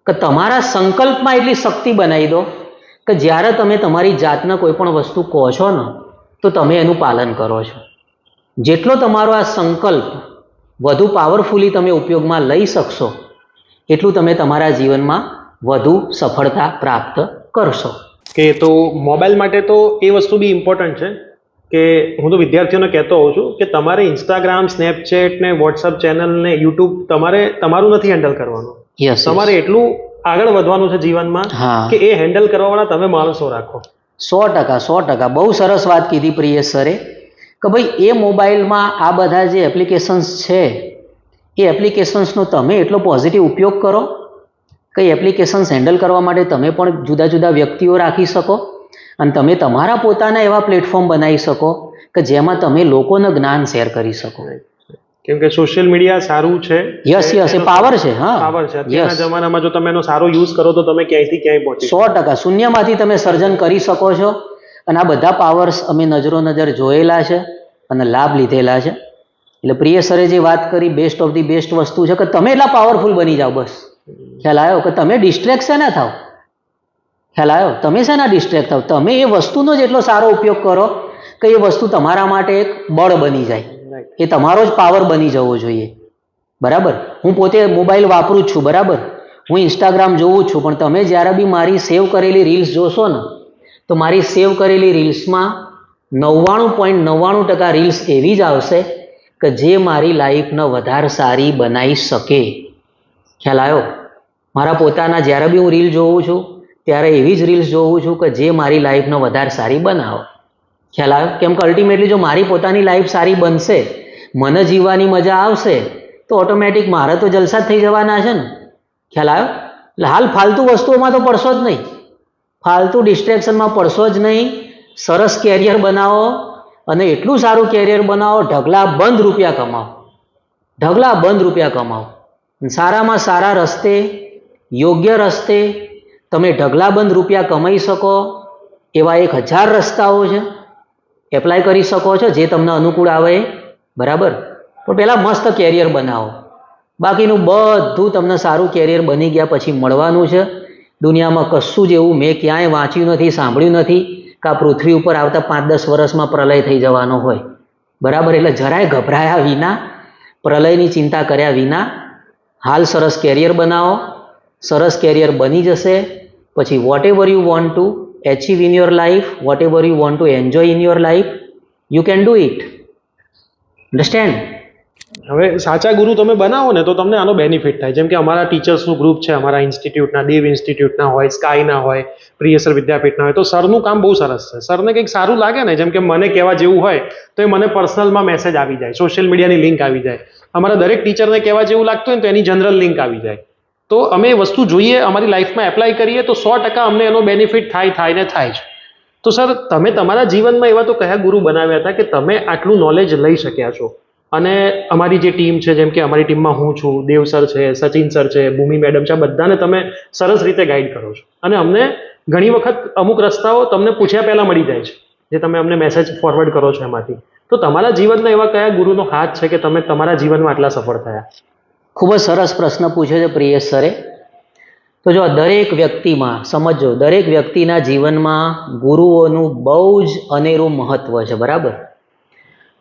કે તમારા સંકલ્પમાં એટલી શક્તિ બનાવી દો કે જ્યારે તમે તમારી જાતને કોઈ પણ વસ્તુ કહો છો ને તો તમે એનું પાલન કરો છો. જેટલો તમારો આ સંકલ્પ વધુ પાવરફુલી તમે ઉપયોગમાં લઈ શકશો એટલું તમે તમારા જીવનમાં વધુ સફળતા પ્રાપ્ત કરશો. કે તો મોબાઈલ માટે તો એ વસ્તુ બી ઇમ્પોર્ટન્ટ છે કે હું તો વિદ્યાર્થીઓને કહેતો હોઉં છું કે તમારે ઇન્સ્ટાગ્રામ, સ્નેપચેટ ને વોટ્સઅપ ચેનલ ને યુટ્યુબ તમારું નથી હેન્ડલ કરવાનું. યસ, તમારે એટલું આગળ વધવાનું છે જીવનમાં હા, કે એ હેન્ડલ કરવાવાળા તમે માણસો રાખો. 100%. બહુ સરસ વાત કીધી પ્રિયેશ સરે કે ભાઈ એ મોબાઈલમાં આ બધા જે એપ્લિકેશન્સ છે એ એપ્લિકેશન્સનો તમે એટલો પોઝિટિવ ઉપયોગ કરો કે એપ્લિકેશન્સ હેન્ડલ કરવા માટે તમે પણ જુદા જુદા વ્યક્તિઓ રાખી શકો અને તમે તમારા પોતાના એવા પ્લેટફોર્મ બનાવી શકો કે જેમાં તમે લોકોને જ્ઞાન શેર કરી શકો. કેમ કે સોશિયલ મીડિયા સારું છે. યસ, એ પાવર છે. હા, પાવર છે. અત્યારના જમાનામાં જો તમે એનો સારો યુઝ કરો તો તમે ક્યાંયથી ક્યાંય પહોંચી 100% શૂન્યમાંથી તમે સર્જન કરી શકો છો. અને આ બધા પાવર્સ અમે નજર જોયેલા છે અને લાભ લીધેલા છે. એટલે પ્રિય સરે જે વાત કરી બેસ્ટ ઓફ ધી બેસ્ટ વસ્તુ છે કે તમે એટલા પાવરફુલ બની જાઓ. બસ ખ્યાલ આવ્યો કે તમે ડિસ્ટ્રેક્ટ છે ના થાવ. ખ્યાલ આવ્યો? તમે છે ના ડિસ્ટ્રેક્ટ થાવ, તમે એ વસ્તુનો જ એટલો સારો ઉપયોગ કરો કે એ વસ્તુ તમારા માટે એક બળ બની જાય. એ તમારો જ પાવર બની જવો જોઈએ. બરાબર? હું પોતે મોબાઈલ વાપરું જ છું. બરાબર? હું ઇન્સ્ટાગ્રામ જોઉં છું, પણ તમે જ્યારે બી મારી સેવ કરેલી રીલ્સ જોશો ને તો મારી સેવ કરેલી રીલ્સમાં 99.99% રીલ્સ એવી જ આવશે કે જે મારી લાઈફને વધારે સારી બનાવી શકે. ખ્યાલ આવ્યો? મારા પોતાના જ્યારે બી હું રીલ જોઉં છું ત્યારે એવી જ રીલ્સ જોઉં છું કે જે મારી લાઈફને વધારે સારી બનાવો. ખ્યાલ આવ્યો? કેમ કે અલ્ટિમેટલી જો મારી પોતાની લાઈફ સારી બનશે, મને જીવવાની મજા આવશે તો ઓટોમેટિક મારે તો જલસા જ થઈ જવાના છે ને. ખ્યાલ આવ્યો? એટલે હાલ ફાલતુ વસ્તુઓમાં તો પડશો જ નહીં, ફાલતુ ડિસ્ટ્રેક્શનમાં પડશો જ નહીં. સરસ કેરિયર બનાવો અને એટલું સારું કેરિયર બનાવો, ઢગલા બંધ રૂપિયા કમાવો. સારામાં સારા રસ્તે, યોગ્ય રસ્તે તમે ઢગલાબંધ રૂપિયા કમાઈ શકો એવા 1000 રસ્તાઓ છે. એપ્લાય કરી શકો છો જે તમને અનુકૂળ આવે. બરાબર? પણ પહેલાં મસ્ત કેરિયર બનાવો. બાકીનું બધું તમને સારું કેરિયર બની ગયા પછી મળવાનું છે. દુનિયામાં કશું જ એવું મેં ક્યાંય વાંચ્યું નથી, સાંભળ્યું નથી કે આ પૃથ્વી ઉપર આવતા 5-10 વર્ષમાં પ્રલય થઈ જવાનો હોય. બરાબર? એટલે જરાય ગભરાયા વિના, પ્રલયની ચિંતા કર્યા વિના હાલ સરસ કેરિયર બનાવો. સરસ કેરિયર બની જશે પછી whatever you want to achieve in your life, whatever you want to enjoy in your life, you can do it. Understand? હવે સાચા ગુરુ તમે બનાવો ને તો તમને આનો બેનિફિટ થાય. જેમ કે અમારા ટીચર્સનું ગ્રુપ છે, અમારા ઇન્સ્ટિટ્યૂટના, દેવ ઇન્સ્ટિટ્યૂટના હોય, સ્કાયના હોય, પ્રિયસર વિદ્યાપીઠના હોય, તો સરનું કામ બહુ સરસ છે. સરને કંઈક સારું લાગે ને, જેમ કે મને કહેવા જેવું હોય તો એ મને પર્સનલમાં મેસેજ આવી જાય, સોશિયલ મીડિયાની લિંક આવી જાય. અમારા દરેક ટીચરને કહેવા જેવું લાગતું હોય ને તો એની જનરલ લિંક આવી જાય. તો અમે એ વસ્તુ જોઈએ, અમારી લાઈફમાં એપ્લાય કરીએ તો 100% અમને એનો બેનિફિટ થાય જ. તો સર, તમે તમારા જીવનમાં એવા તો કયા ગુરુ બનાવ્યા હતા કે તમે આટલું નોલેજ લઈ શક્યા છો? અને અમારી જે ટીમ છે, જેમ કે અમારી ટીમમાં હું છું, દેવ સર છે, સચિન સર છે, ભૂમિ મેડમ છે, આ બધાને તમે સરસ રીતે ગાઈડ કરો છો. અને અમને ઘણી વખત અમુક રસ્તાઓ તમને પૂછ્યા પહેલાં મળી જાય છે, જે તમે અમને મેસેજ ફોરવર્ડ કરો છો એમાંથી. તો તમારા જીવનના એવા કયા ગુરુનો હાથ છે કે તમે તમારા જીવનમાં આટલા સફળ થયા? ખૂબ જ સરસ પ્રશ્ન પૂછ્યો છે પ્રિયેશ સરે. તો જો દરેક વ્યક્તિમાં સમજો, દરેક વ્યક્તિના જીવનમાં ગુરુઓનું બહુ જ અનેરું મહત્વ છે. બરાબર?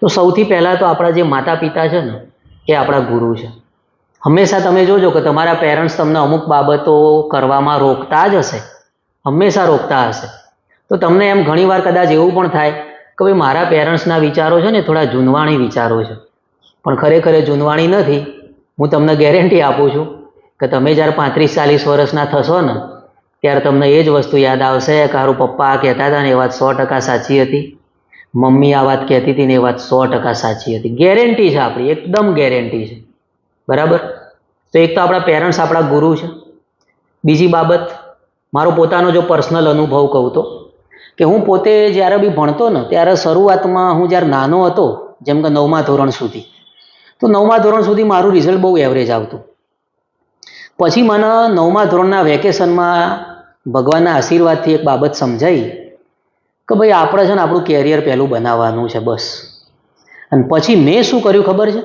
તો સૌથી પહેલાં તો આપણા જે માતા પિતા છે ને એ આપણા ગુરુ છે. હંમેશા તમે જોજો કે તમારા પેરેન્ટ્સ તમને અમુક બાબતો કરવામાં રોકતા જ હશે, હંમેશા રોકતા હશે. તો તમને એમ ઘણીવાર કદાચ એવું પણ થાય કે ભાઈ મારા પેરેન્ટ્સના વિચારો છે ને થોડા જૂનવાણી વિચારો છે, પણ ખરેખર એ જૂનવાણી નથી. હું તમને ગેરંટી આપું છું કે તમે જ્યારે 35-40 વર્ષના થશો ને ત્યારે તમને એ જ વસ્તુ યાદ આવશે કે મારું પપ્પા આ કહેતા હતા ને એ વાત 100% સાચી હતી, મમ્મી આ વાત કહેતી હતી ને એ વાત 100% સાચી હતી. ગેરંટી છે આપણી, એકદમ ગેરંટી છે. બરાબર? તો એક તો આપણા પેરેન્ટ્સ આપણા ગુરુ છે. બીજી બાબત, મારો પોતાનો જો પર્સનલ અનુભવ કહું તો કે હું પોતે જ્યારે બી ભણતો ને ત્યારે શરૂઆતમાં હું જ્યારે નાનો હતો, જેમ કે 9મા ધોરણ સુધી, તો 9મા ધોરણ સુધી મારું રિઝલ્ટ બહુ એવરેજ આવતું. પછી મને 9મા ધોરણના વેકેશનમાં ભગવાનના આશીર્વાદથી એક બાબત સમજાઈ કે ભાઈ આપણે છે ને આપણું કેરિયર પહેલું બનાવવાનું છે બસ. અને પછી મેં શું કર્યું ખબર છે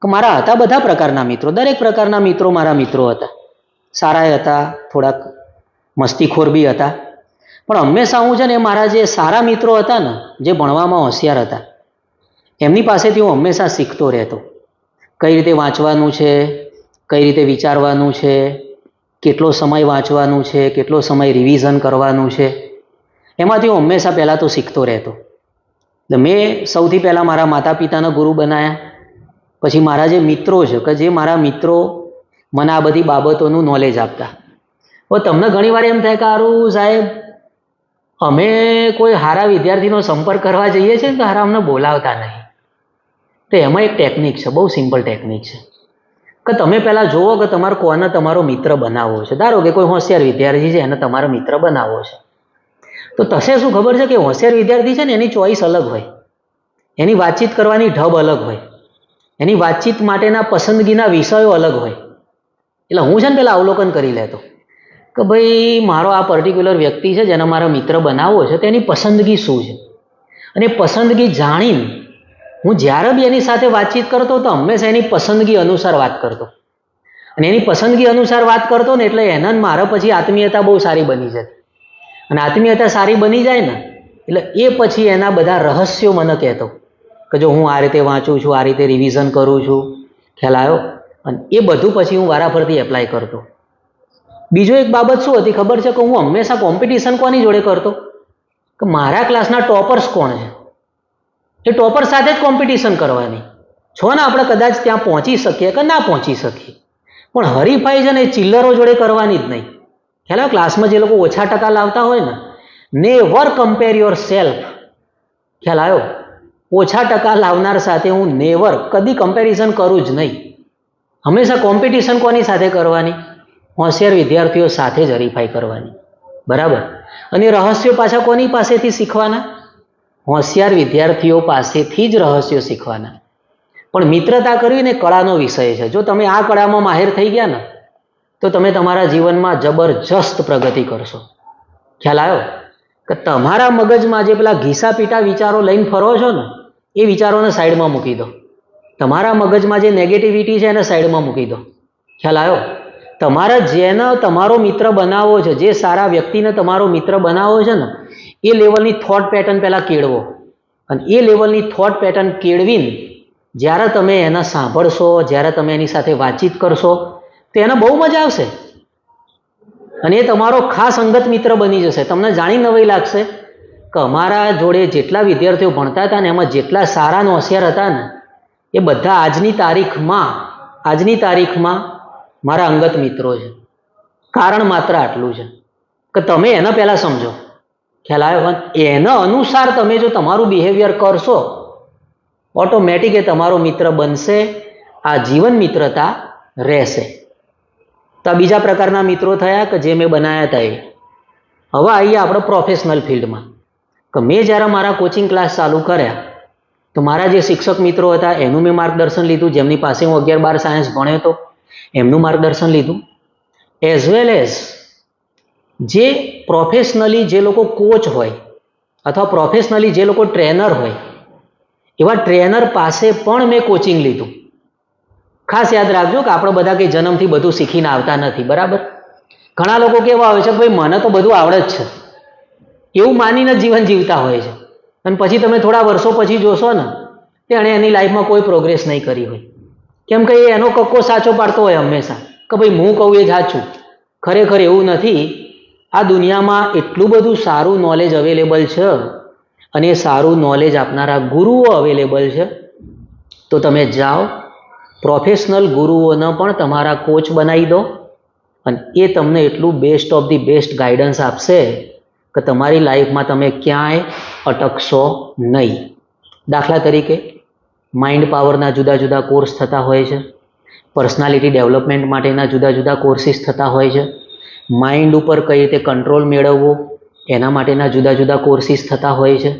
કે મારા હતા બધા પ્રકારના મિત્રો, દરેક પ્રકારના મિત્રો મારા મિત્રો હતા. સારા હતા, થોડાક મસ્તીખોર બી હતા, પણ હંમેશા હું છે ને મારા જે સારા મિત્રો હતા ને, જે ભણવામાં હોશિયાર હતા, એમની પાસેથી હું હંમેશા શીખતો રહેતો. કઈ રીતે વાંચવાનું છે, કઈ રીતે વિચારવાનું છે, કેટલો સમય વાંચવાનું છે, કેટલો સમય રિવિઝન કરવાનું છે, એમાંથી હું હંમેશા પહેલાં તો શીખતો રહેતો. એટલે મેં સૌથી પહેલાં મારા માતા પિતાના ગુરુ બનાવ્યા. પછી મારા જે મિત્રો છે કે જે મારા મિત્રો મને આ બધી બાબતોનું નોલેજ આપતા. હવે તમને ઘણીવાર એમ થાય કે સારું સાહેબ, અમે કોઈ સારા વિદ્યાર્થીનો સંપર્ક કરવા જઈએ છીએ ને તો સારા અમને બોલાવતા નહીં. તો એમાં એક ટેકનિક છે, બહુ સિમ્પલ ટેકનિક છે કે તમે પહેલાં જુઓ કે તમારે કોને તમારો મિત્ર બનાવવો છે. ધારો કે કોઈ હોશિયાર વિદ્યાર્થી છે, એને તમારો મિત્ર બનાવવો છે, તો થશે શું ખબર છે કે હોશિયાર વિદ્યાર્થી છે ને એની ચોઈસ અલગ હોય, એની વાતચીત કરવાની ઢબ અલગ હોય, એની વાતચીત માટેના પસંદગીના વિષયો અલગ હોય. એટલે હું છે ને પહેલાં અવલોકન કરી લેતો કે ભાઈ મારો આ પર્ટિક્યુલર વ્યક્તિ છે જેને મારો મિત્ર બનાવવો છે, તેની પસંદગી શું છે. અને પસંદગી જાણીને હું જ્યારે બી એની સાથે વાતચીત કરતો તો હંમેશા એની પસંદગી અનુસાર વાત કરતો. અને એની પસંદગી અનુસાર વાત કરતો ને એટલે એના મારા પછી આત્મીયતા બહુ સારી બની જતી. અને આત્મીયતા સારી બની જાય ને એટલે એ પછી એના બધા રહસ્યો મને કહેતો કે જો હું આ રીતે વાંચું છું, આ રીતે રિવિઝન કરું છું, ખ્યાલ આવ્યો. અને એ બધું પછી હું વારાફરતી એપ્લાય કરતો. બીજો એક બાબત શું હતી ખબર છે કે હું હંમેશા કોમ્પિટિશન કોની જોડે કરતો કે મારા ક્લાસના ટોપર્સ કોણ છે, એ ટોપર સાથે જ કોમ્પિટિશન કરવાની. છો ને આપણે કદાચ ત્યાં પહોંચી શકીએ કે ના પહોંચી શકીએ, પણ હરીફાઈ છે ને એ ચિલ્લરો જોડે કરવાની જ નહીં. ખ્યાલ આવે, ક્લાસમાં જે લોકો ઓછા ટકા લાવતા હોય ને, નેવર કમ્પેર યોર સેલ્ફ. ખ્યાલ આવ્યો, ઓછા ટકા લાવનાર સાથે હું નેવર કદી કમ્પેરિઝન કરું જ નહીં. હંમેશા કોમ્પિટિશન કોની સાથે કરવાની? હોશિયાર વિદ્યાર્થીઓ સાથે જ હરીફાઈ કરવાની. બરાબર. અને રહસ્યો પાછા કોની પાસેથી શીખવાના? હોશિયાર વિદ્યાર્થીઓ પાસેથી જ રહસ્યો શીખવાના. પણ મિત્રતા કરવી ને કળાનો વિષય છે. જો તમે આ કળામાં માહિર થઈ ગયા ને તો તમે તમારા જીવનમાં જબરજસ્ત પ્રગતિ કરશો. ખ્યાલ આવ્યો કે તમારા મગજમાં જે પેલા ઘીસા પીટા વિચારો લઈને ફરો છો ને, એ વિચારોને સાઈડમાં મૂકી દો. તમારા મગજમાં જે નેગેટિવિટી છે એને સાઈડમાં મૂકી દો. ખ્યાલ આવ્યો? તમારે જેને તમારો મિત્ર બનાવવો છે, જે સારા વ્યક્તિને તમારો મિત્ર બનાવવો છે ને, એ લેવલની થોટ પેટર્ન પહેલાં કેળવો. અને એ લેવલની થોટ પેટર્ન કેળવીને જ્યારે તમે એને સાંભળશો, જ્યારે તમે એની સાથે વાતચીત કરશો તો એને બહુ મજા આવશે. અને એ તમારો ખાસ અંગત મિત્ર બની જશે. તમને જાણી નવાઈ લાગશે કે અમારા જોડે જેટલા વિદ્યાર્થીઓ ભણતા હતા ને એમાં જેટલા સારા ને હોશિયાર હતા ને એ બધા આજની તારીખમાં મારા અંગત મિત્રો છે. કારણ માત્ર આટલું છે કે તમે એને પહેલાં સમજો. ખ્યાલ આવ્યો? એના અનુસાર તમે જો તમારું બિહેવિયર કરશો, ઓટોમેટિક એ તમારો મિત્ર બનશે. આ જીવન મિત્રતા રહેશે. તો આ બીજા પ્રકારના મિત્રો થયા કે જે મેં બનાવ્યા હતા એ. હવે આવીએ આપણે પ્રોફેશનલ ફિલ્ડમાં કે મેં જ્યારે મારા કોચિંગ ક્લાસ ચાલુ કર્યા તો મારા જે શિક્ષક મિત્રો હતા એનું મેં માર્ગદર્શન લીધું. જેમની પાસે હું 11-12 સાયન્સ ભણ્યો હતો એમનું માર્ગદર્શન લીધું. એઝ વેલ એઝ જે પ્રોફેશનલી જે લોકો કોચ હોય અથવા પ્રોફેશનલી જે લોકો ટ્રેનર હોય એવા ટ્રેનર પાસે પણ મેં કોચિંગ લીધું. ખાસ યાદ રાખજો કે આપણે બધા કંઈ જન્મથી બધું શીખીને આવતા નથી. બરાબર? ઘણા લોકો કેવા હોય છે કે ભાઈ મને તો બધું આવડે જ છે, એવું માનીને જીવન જીવતા હોય છે. અને પછી તમે થોડા વર્ષો પછી જોશો ને તેણે એની લાઈફમાં કોઈ પ્રોગ્રેસ નહીં કરી હોય. કેમ કે એ એનો કક્કો સાચો પાડતો હોય હંમેશા કે ભાઈ હું કહું એ જ સાચું. ખરેખર એવું નથી. આ દુનિયામાં એટલું બધું સારું નોલેજ અવેલેબલ છે અને એ સારું નોલેજ આપનારા ગુરુઓ અવેલેબલ છે. તો તમે જાઓ, પ્રોફેશનલ ગુરુઓને પણ તમારા કોચ બનાવી દો અને એ તમને એટલું best of the best guidance આપશે કે તમારી લાઈફમાં તમે ક્યાંય અટકશો નહીં. દાખલા તરીકે માઇન્ડ પાવરના જુદા જુદા કોર્સ થતા હોય છે, પર્સનાલિટી ડેવલપમેન્ટ માટેના જુદા જુદા કોર્સિસ થતા હોય છે, માઇન્ડ ઉપર કઈ રીતે કંટ્રોલ મેળવવો એના માટેના જુદા જુદા કોર્સિસ થતા હોય છે,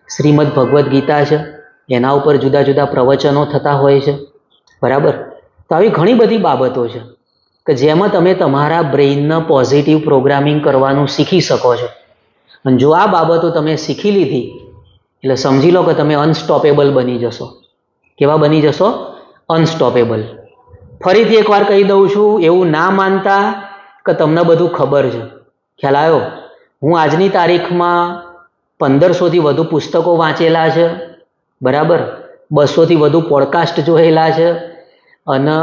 શ્રીમદ ભગવદ્ ગીતા છે એના ઉપર જુદા જુદા પ્રવચનો થતા હોય છે, બરાબર. તો આવી ઘણી બધી બાબતો છે કે જેમાં તમે તમારા બ્રેઇનને પોઝિટિવ પ્રોગ્રામિંગ કરવાનું શીખી શકો છો. અને જો આ બાબતો તમે શીખી લીધી એટલે સમજી લો કે તમે અનસ્ટોપેબલ બની જશો. કેવા બની જશો? અનસ્ટોપેબલ. ફરીથી એકવાર કહી દઉં છું, એવું ના માનતા કે તમને બધું ખબર છે. ખ્યાલ આવ્યો? હું આજની તારીખમાં 1500થી વધુ પુસ્તકો વાંચેલા છે, બરાબર, 200થી વધુ પોડકાસ્ટ જોયેલા છે, અને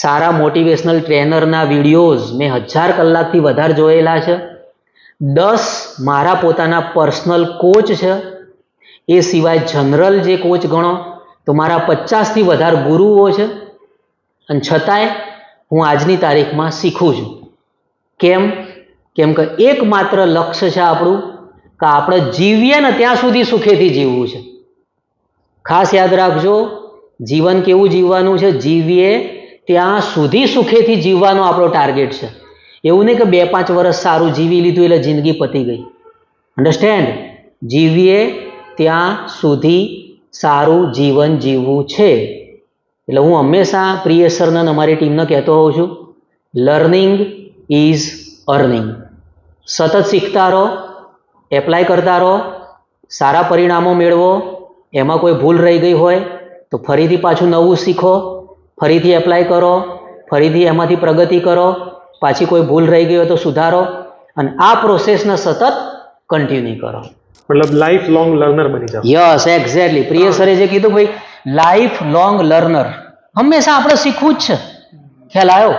સારા મોટિવેશનલ ટ્રેનરના વિડીયોઝ મેં 1000 કલાકથી વધારે જોયેલા છે. 10 મારા પોતાના પર્સનલ કોચ છે. એ સિવાય જનરલ જે કોચ ગણો તો મારા 50થી વધારે ગુરુઓ છે. અને છતાંય હું આજની તારીખમાં શીખું છું. કેમ? કેમ કે એકમાત્ર લક્ષ્ય છે આપણું કે આપણે જીવીએ ને ત્યાં સુધી સુખેથી જીવવું છે. ખાસ યાદ રાખજો, જીવન કેવું જીવવાનું છે? જીવીએ ત્યાં સુધી સુખેથી જીવવાનો આપણો ટાર્ગેટ છે. એવું નહીં કે 2-5 વર્ષ સારું જીવી લીધું એટલે જિંદગી પતી ગઈ. અન્ડરસ્ટેન્ડ? જીવીએ ત્યાં સુધી સારું જીવન જીવવું છે. એટલે હું હંમેશા પ્રિય સરને અમારી ટીમને કહેતો હોઉં છું, લર્નિંગ ઇઝ અર્નિંગ. સતત શીખતા રહો, એપ્લાય કરતા રહો, સારા પરિણામો મેળવો. એમાં કોઈ ભૂલ રહી ગઈ હોય તો ફરીથી પાછું નવું શીખો, ફરીથી એપ્લાય કરો, ફરીથી એમાંથી પ્રગતિ કરો, પાછી કોઈ ભૂલ રહી ગઈ હોય તો સુધારો, અને આ પ્રોસેસને સતત કન્ટિન્યુ કરો. મતલબ લાઈફ લોંગ લર્નર બની જાવ. Yes, exactly. પ્રિય સરે જે કીધું, ભાઈ લાઈફ લોંગ લર્નર, હંમેશા આપણે શીખવું જ છે. ખ્યાલ આવ્યો?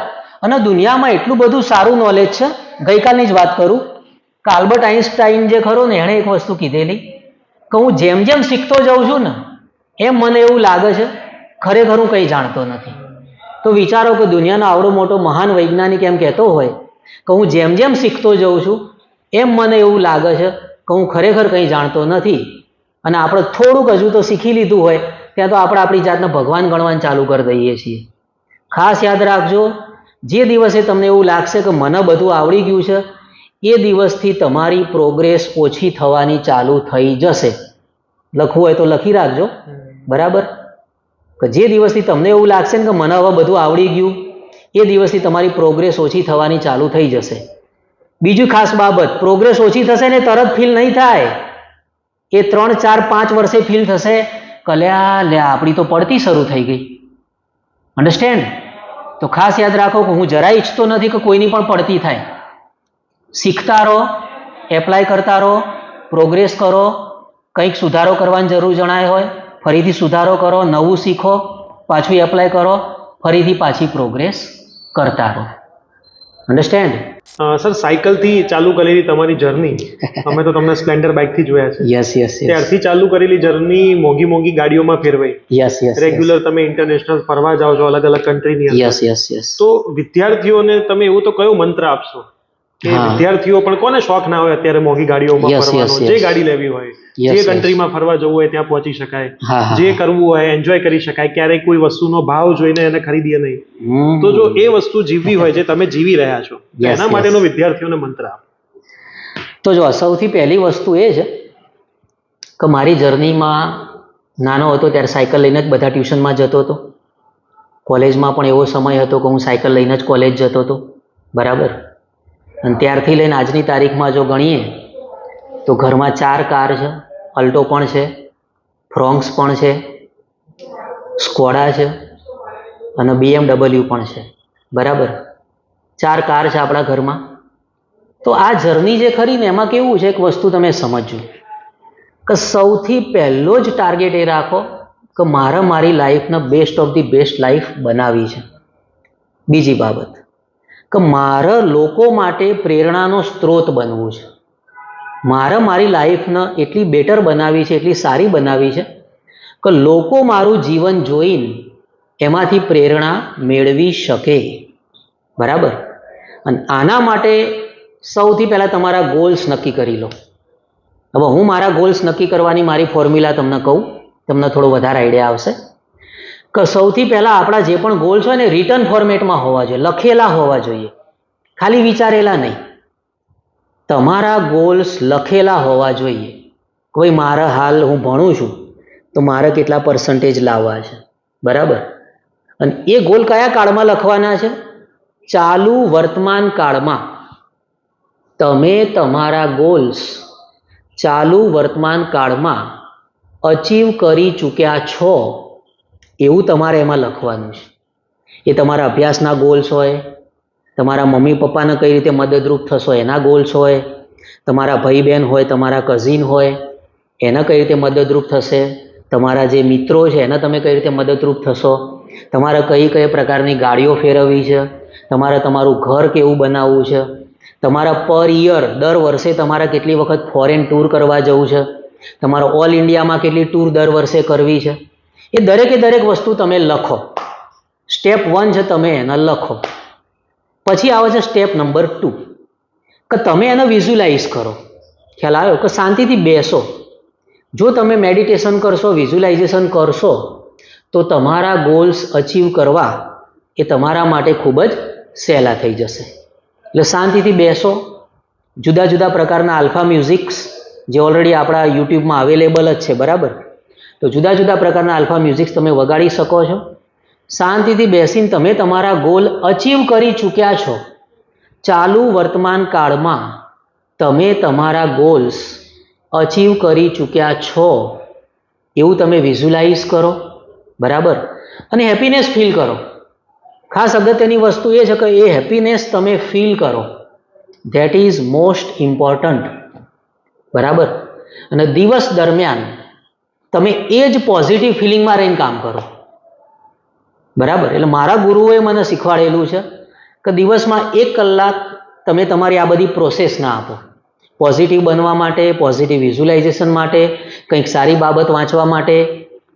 અને દુનિયામાં એટલું બધું સારું નોલેજ છે. ગઈકાલની જ વાત કરું કે આલ્બર્ટ આઇન્સ્ટાઈન જે ખરો ને, એણે એક વસ્તુ કીધેલી કે હું જેમ જેમ શીખતો જાઉં છું ને એમ મને એવું લાગે છે ખરેખર હું કંઈ જાણતો નથી. તો વિચારો કે દુનિયાનો આવડો મોટો મહાન વૈજ્ઞાનિક એમ કહેતો હોય કે હું જેમ જેમ શીખતો જાઉં છું એમ મને એવું લાગે છે કે હું ખરેખર કંઈ જાણતો નથી. અને આપણે થોડુંક હજુ તો શીખી લીધું હોય ત્યાં તો આપણે આપણી જાતને ભગવાન ગણવાનું ચાલુ કરી દઈએ છીએ. ખાસ યાદ રાખજો, જે દિવસે તમને એવું લાગશે કે મને બધું આવડી ગયું છે, એ દિવસથી તમારી પ્રોગ્રેસ ઓછી થવાની ચાલુ થઈ જશે. લખવું હોય તો લખી રાખજો, બરાબર. કે જે દિવસથી તમને એવું લાગશે ને કે મને હવે બધું આવડી ગયું, એ દિવસથી તમારી પ્રોગ્રેસ ઓછી થવાની ચાલુ થઈ જશે. બીજું ખાસ બાબત, પ્રોગ્રેસ ઓછી થશે ને તરત ફીલ નહીં થાય. એ 3, 4, 5 વર્ષે ફીલ થશે કે આપણી તો પડતી શરૂ થઈ ગઈ. અન્ડરસ્ટેન્ડ? તો ખાસ યાદ રાખો કે હું જરાય ઈચ્છતો નથી કે કોઈની પણ પડતી થાય. શીખતા રહો, એપ્લાય કરતા રહો, પ્રોગ્રેસ કરો. કંઈક સુધારો કરવાની જરૂર જણાય હોય ફરીથી સુધારો કરો, નવું શીખો, પાછું એપ્લાય કરો, ફરીથી પાછી પ્રોગ્રેસ કરતા રહો. અન્ડરસ્ટેન્ડ? સર, સાયકલથી ચાલુ કરેલી તમારી જર્ની, અમે તો તમને સ્પ્લેન્ડર બાઇકથી જોયા છે. યસ યસ યસ ત્યારથી ચાલુ કરેલી જર્ની મોંઘી મોંઘી ગાડીઓમાં ફેરવાઈ. યસ યસ રેગ્યુલર તમે ઇન્ટરનેશનલ ફરવા જાઓ છો અલગ અલગ કન્ટ્રીની અંદર. યસ યસ યસ તો વિદ્યાર્થીઓને તમે એવું તો કયો મંત્ર આપશો કે વિદ્યાર્થીઓ પણ, કોને શોખ ના હોય અત્યારે મોંઘી ગાડીઓમાં ફરવાનો, જે ગાડી લેવી હોય, જે કન્ટ્રીમાં ફરવા જવું હોય ત્યાં પહોંચી શકાય, જે કરવું હોય એન્જોય કરી શકાય, ક્યારેય કોઈ વસ્તુનો ભાવ જોઈને એને ખરીદીએ નહીં. તો જો એ વસ્તુ જીવવી હોય જે તમે જીવી રહ્યા છો, એના માટેનો વિદ્યાર્થીઓને મંત્ર આપો. તો જો સૌથી પહેલી વસ્તુ એ છે કે મારી જર્નીમાં નાનો હતો ત્યારે સાયકલ લઈને જ બધા ટ્યુશનમાં જતો હતો. કોલેજમાં પણ એવો સમય હતો કે હું સાયકલ લઈને જ કોલેજ જતો હતો, બરાબર. અને ત્યારથી લઈને આજની તારીખમાં જો ગણીએ તો ઘરમાં 4 કાર છે. અલ્ટો પણ છે, ફ્રોન્ક્સ પણ છે, સ્કોડા છે અને BMW પણ છે, બરાબર. 4 કાર છે આપણા ઘરમાં. તો આ જર્ની જે ખરી ને એમાં કેવું છે, એક વસ્તુ તમે સમજજો કે સૌથી પહેલો જ ટાર્ગેટ એ રાખો કે મારી લાઈફને best of the best life બનાવી છે. બીજી બાબત કે મારે લોકો માટે પ્રેરણાનો સ્ત્રોત બનવું છે. મારી લાઈફને એટલી બેટર બનાવી છે, એટલી સારી બનાવી છે કે લોકો મારું જીવન જોઈને એમાંથી પ્રેરણા મેળવી શકે, બરાબર. અને આના માટે સૌથી પહેલાં તમારા ગોલ્સ નક્કી કરી લો. હવે હું મારા ગોલ્સ નક્કી કરવાની મારી ફોર્મ્યુલા તમને કહું, તમને થોડો વધારે આઈડિયા આવશે કે સૌથી પહેલા આપણા જે પણ ગોલ્સ હોય ને રિટર્ન ફોર્મેટમાં હોવા જોઈએ, લખેલા હોવા જોઈએ, ખાલી વિચારેલા નહીં. તમારા ગોલ્સ લખેલા હોવા જોઈએ. કોઈ મારા હાલ હું ભણું છું તો મારે કેટલા પર્સન્ટેજ લાવવા છે, બરાબર? અને એ ગોલ કયા કાળમાં લખવાના છે? ચાલુ વર્તમાન કાળમાં. તમે તમારા ગોલ્સ ચાલુ વર્તમાન કાળમાં અચીવ કરી ચૂક્યા છો એવું તમારે એમાં લખવાનું છે. એ તમારા અભ્યાસના ગોલ્સ હોય, તમારા મમ્મી પપ્પાને કઈ રીતે મદદરૂપ થશો એના ગોલ્સ હોય, તમારા ભાઈ બહેન હોય, તમારા કઝિન હોય એને કઈ રીતે મદદરૂપ થશે, તમારા જે મિત્રો છે એને તમે કઈ રીતે મદદરૂપ થશો, તમારે કઈ પ્રકારની ગાડીઓ ફેરવવી છે, તમારે તમારું ઘર કેવું બનાવવું છે, તમારા પર યર દર વર્ષે તમારે કેટલી વખત ફોરેન ટૂર કરવા જવું છે, તમારે ઓલ ઇન્ડિયામાં કેટલી ટૂર દર વર્ષે કરવી છે, એ દરેક વસ્તુ તમે લખો. સ્ટેપ 1 છે તમે એને લખો. પછી આવે છે સ્ટેપ નંબર 2 કે તમે એને વિઝ્યુલાઇઝ કરો. ખ્યાલ આવ્યો? કે શાંતિથી બેસો. જો તમે મેડિટેશન કરશો, વિઝ્યુલાઇઝેશન કરશો તો તમારા ગોલ્સ અચીવ કરવા એ તમારા માટે ખૂબ જ સહેલા થઈ જશે. એટલે શાંતિથી બેસો. જુદા જુદા પ્રકારના આલ્ફા મ્યુઝિક્સ જે ઓલરેડી આપણા યુટ્યુબમાં અવેલેબલ જ છે, બરાબર? તો જુદા જુદા પ્રકારના આલ્ફા મ્યુઝિક્સ તમે વગાડી શકો છો. શાંતિથી બેસીને તમે તમારા ગોલ અચીવ કરી ચૂક્યા છો. ચાલુ વર્તમાન કાળમાં તમે તમારા ગોલ્સ અચીવ કરી ચૂક્યા છો એવું તમે વિઝ્યુલાઇઝ કરો, બરાબર? અને હેપીનેસ ફીલ કરો. ખાસ અગત્યની વસ્તુ એ છે કે એ હેપીનેસ તમે ફીલ કરો. ધેટ ઇઝ મોસ્ટ ઇમ્પોર્ટન્ટ, બરાબર? અને દિવસ દરમિયાન તમે એ જ પોઝિટિવ ફિલિંગમાં રહીને કામ કરો, બરાબર? એટલે મારા ગુરુએ મને શીખવાડેલું છે કે દિવસમાં 1 કલાક તમે તમારી આ બધી પ્રોસેસના આપો. પોઝિટિવ બનવા માટે, પોઝિટિવ વિઝ્યુલાઇઝેશન માટે, કંઈક સારી બાબત વાંચવા માટે,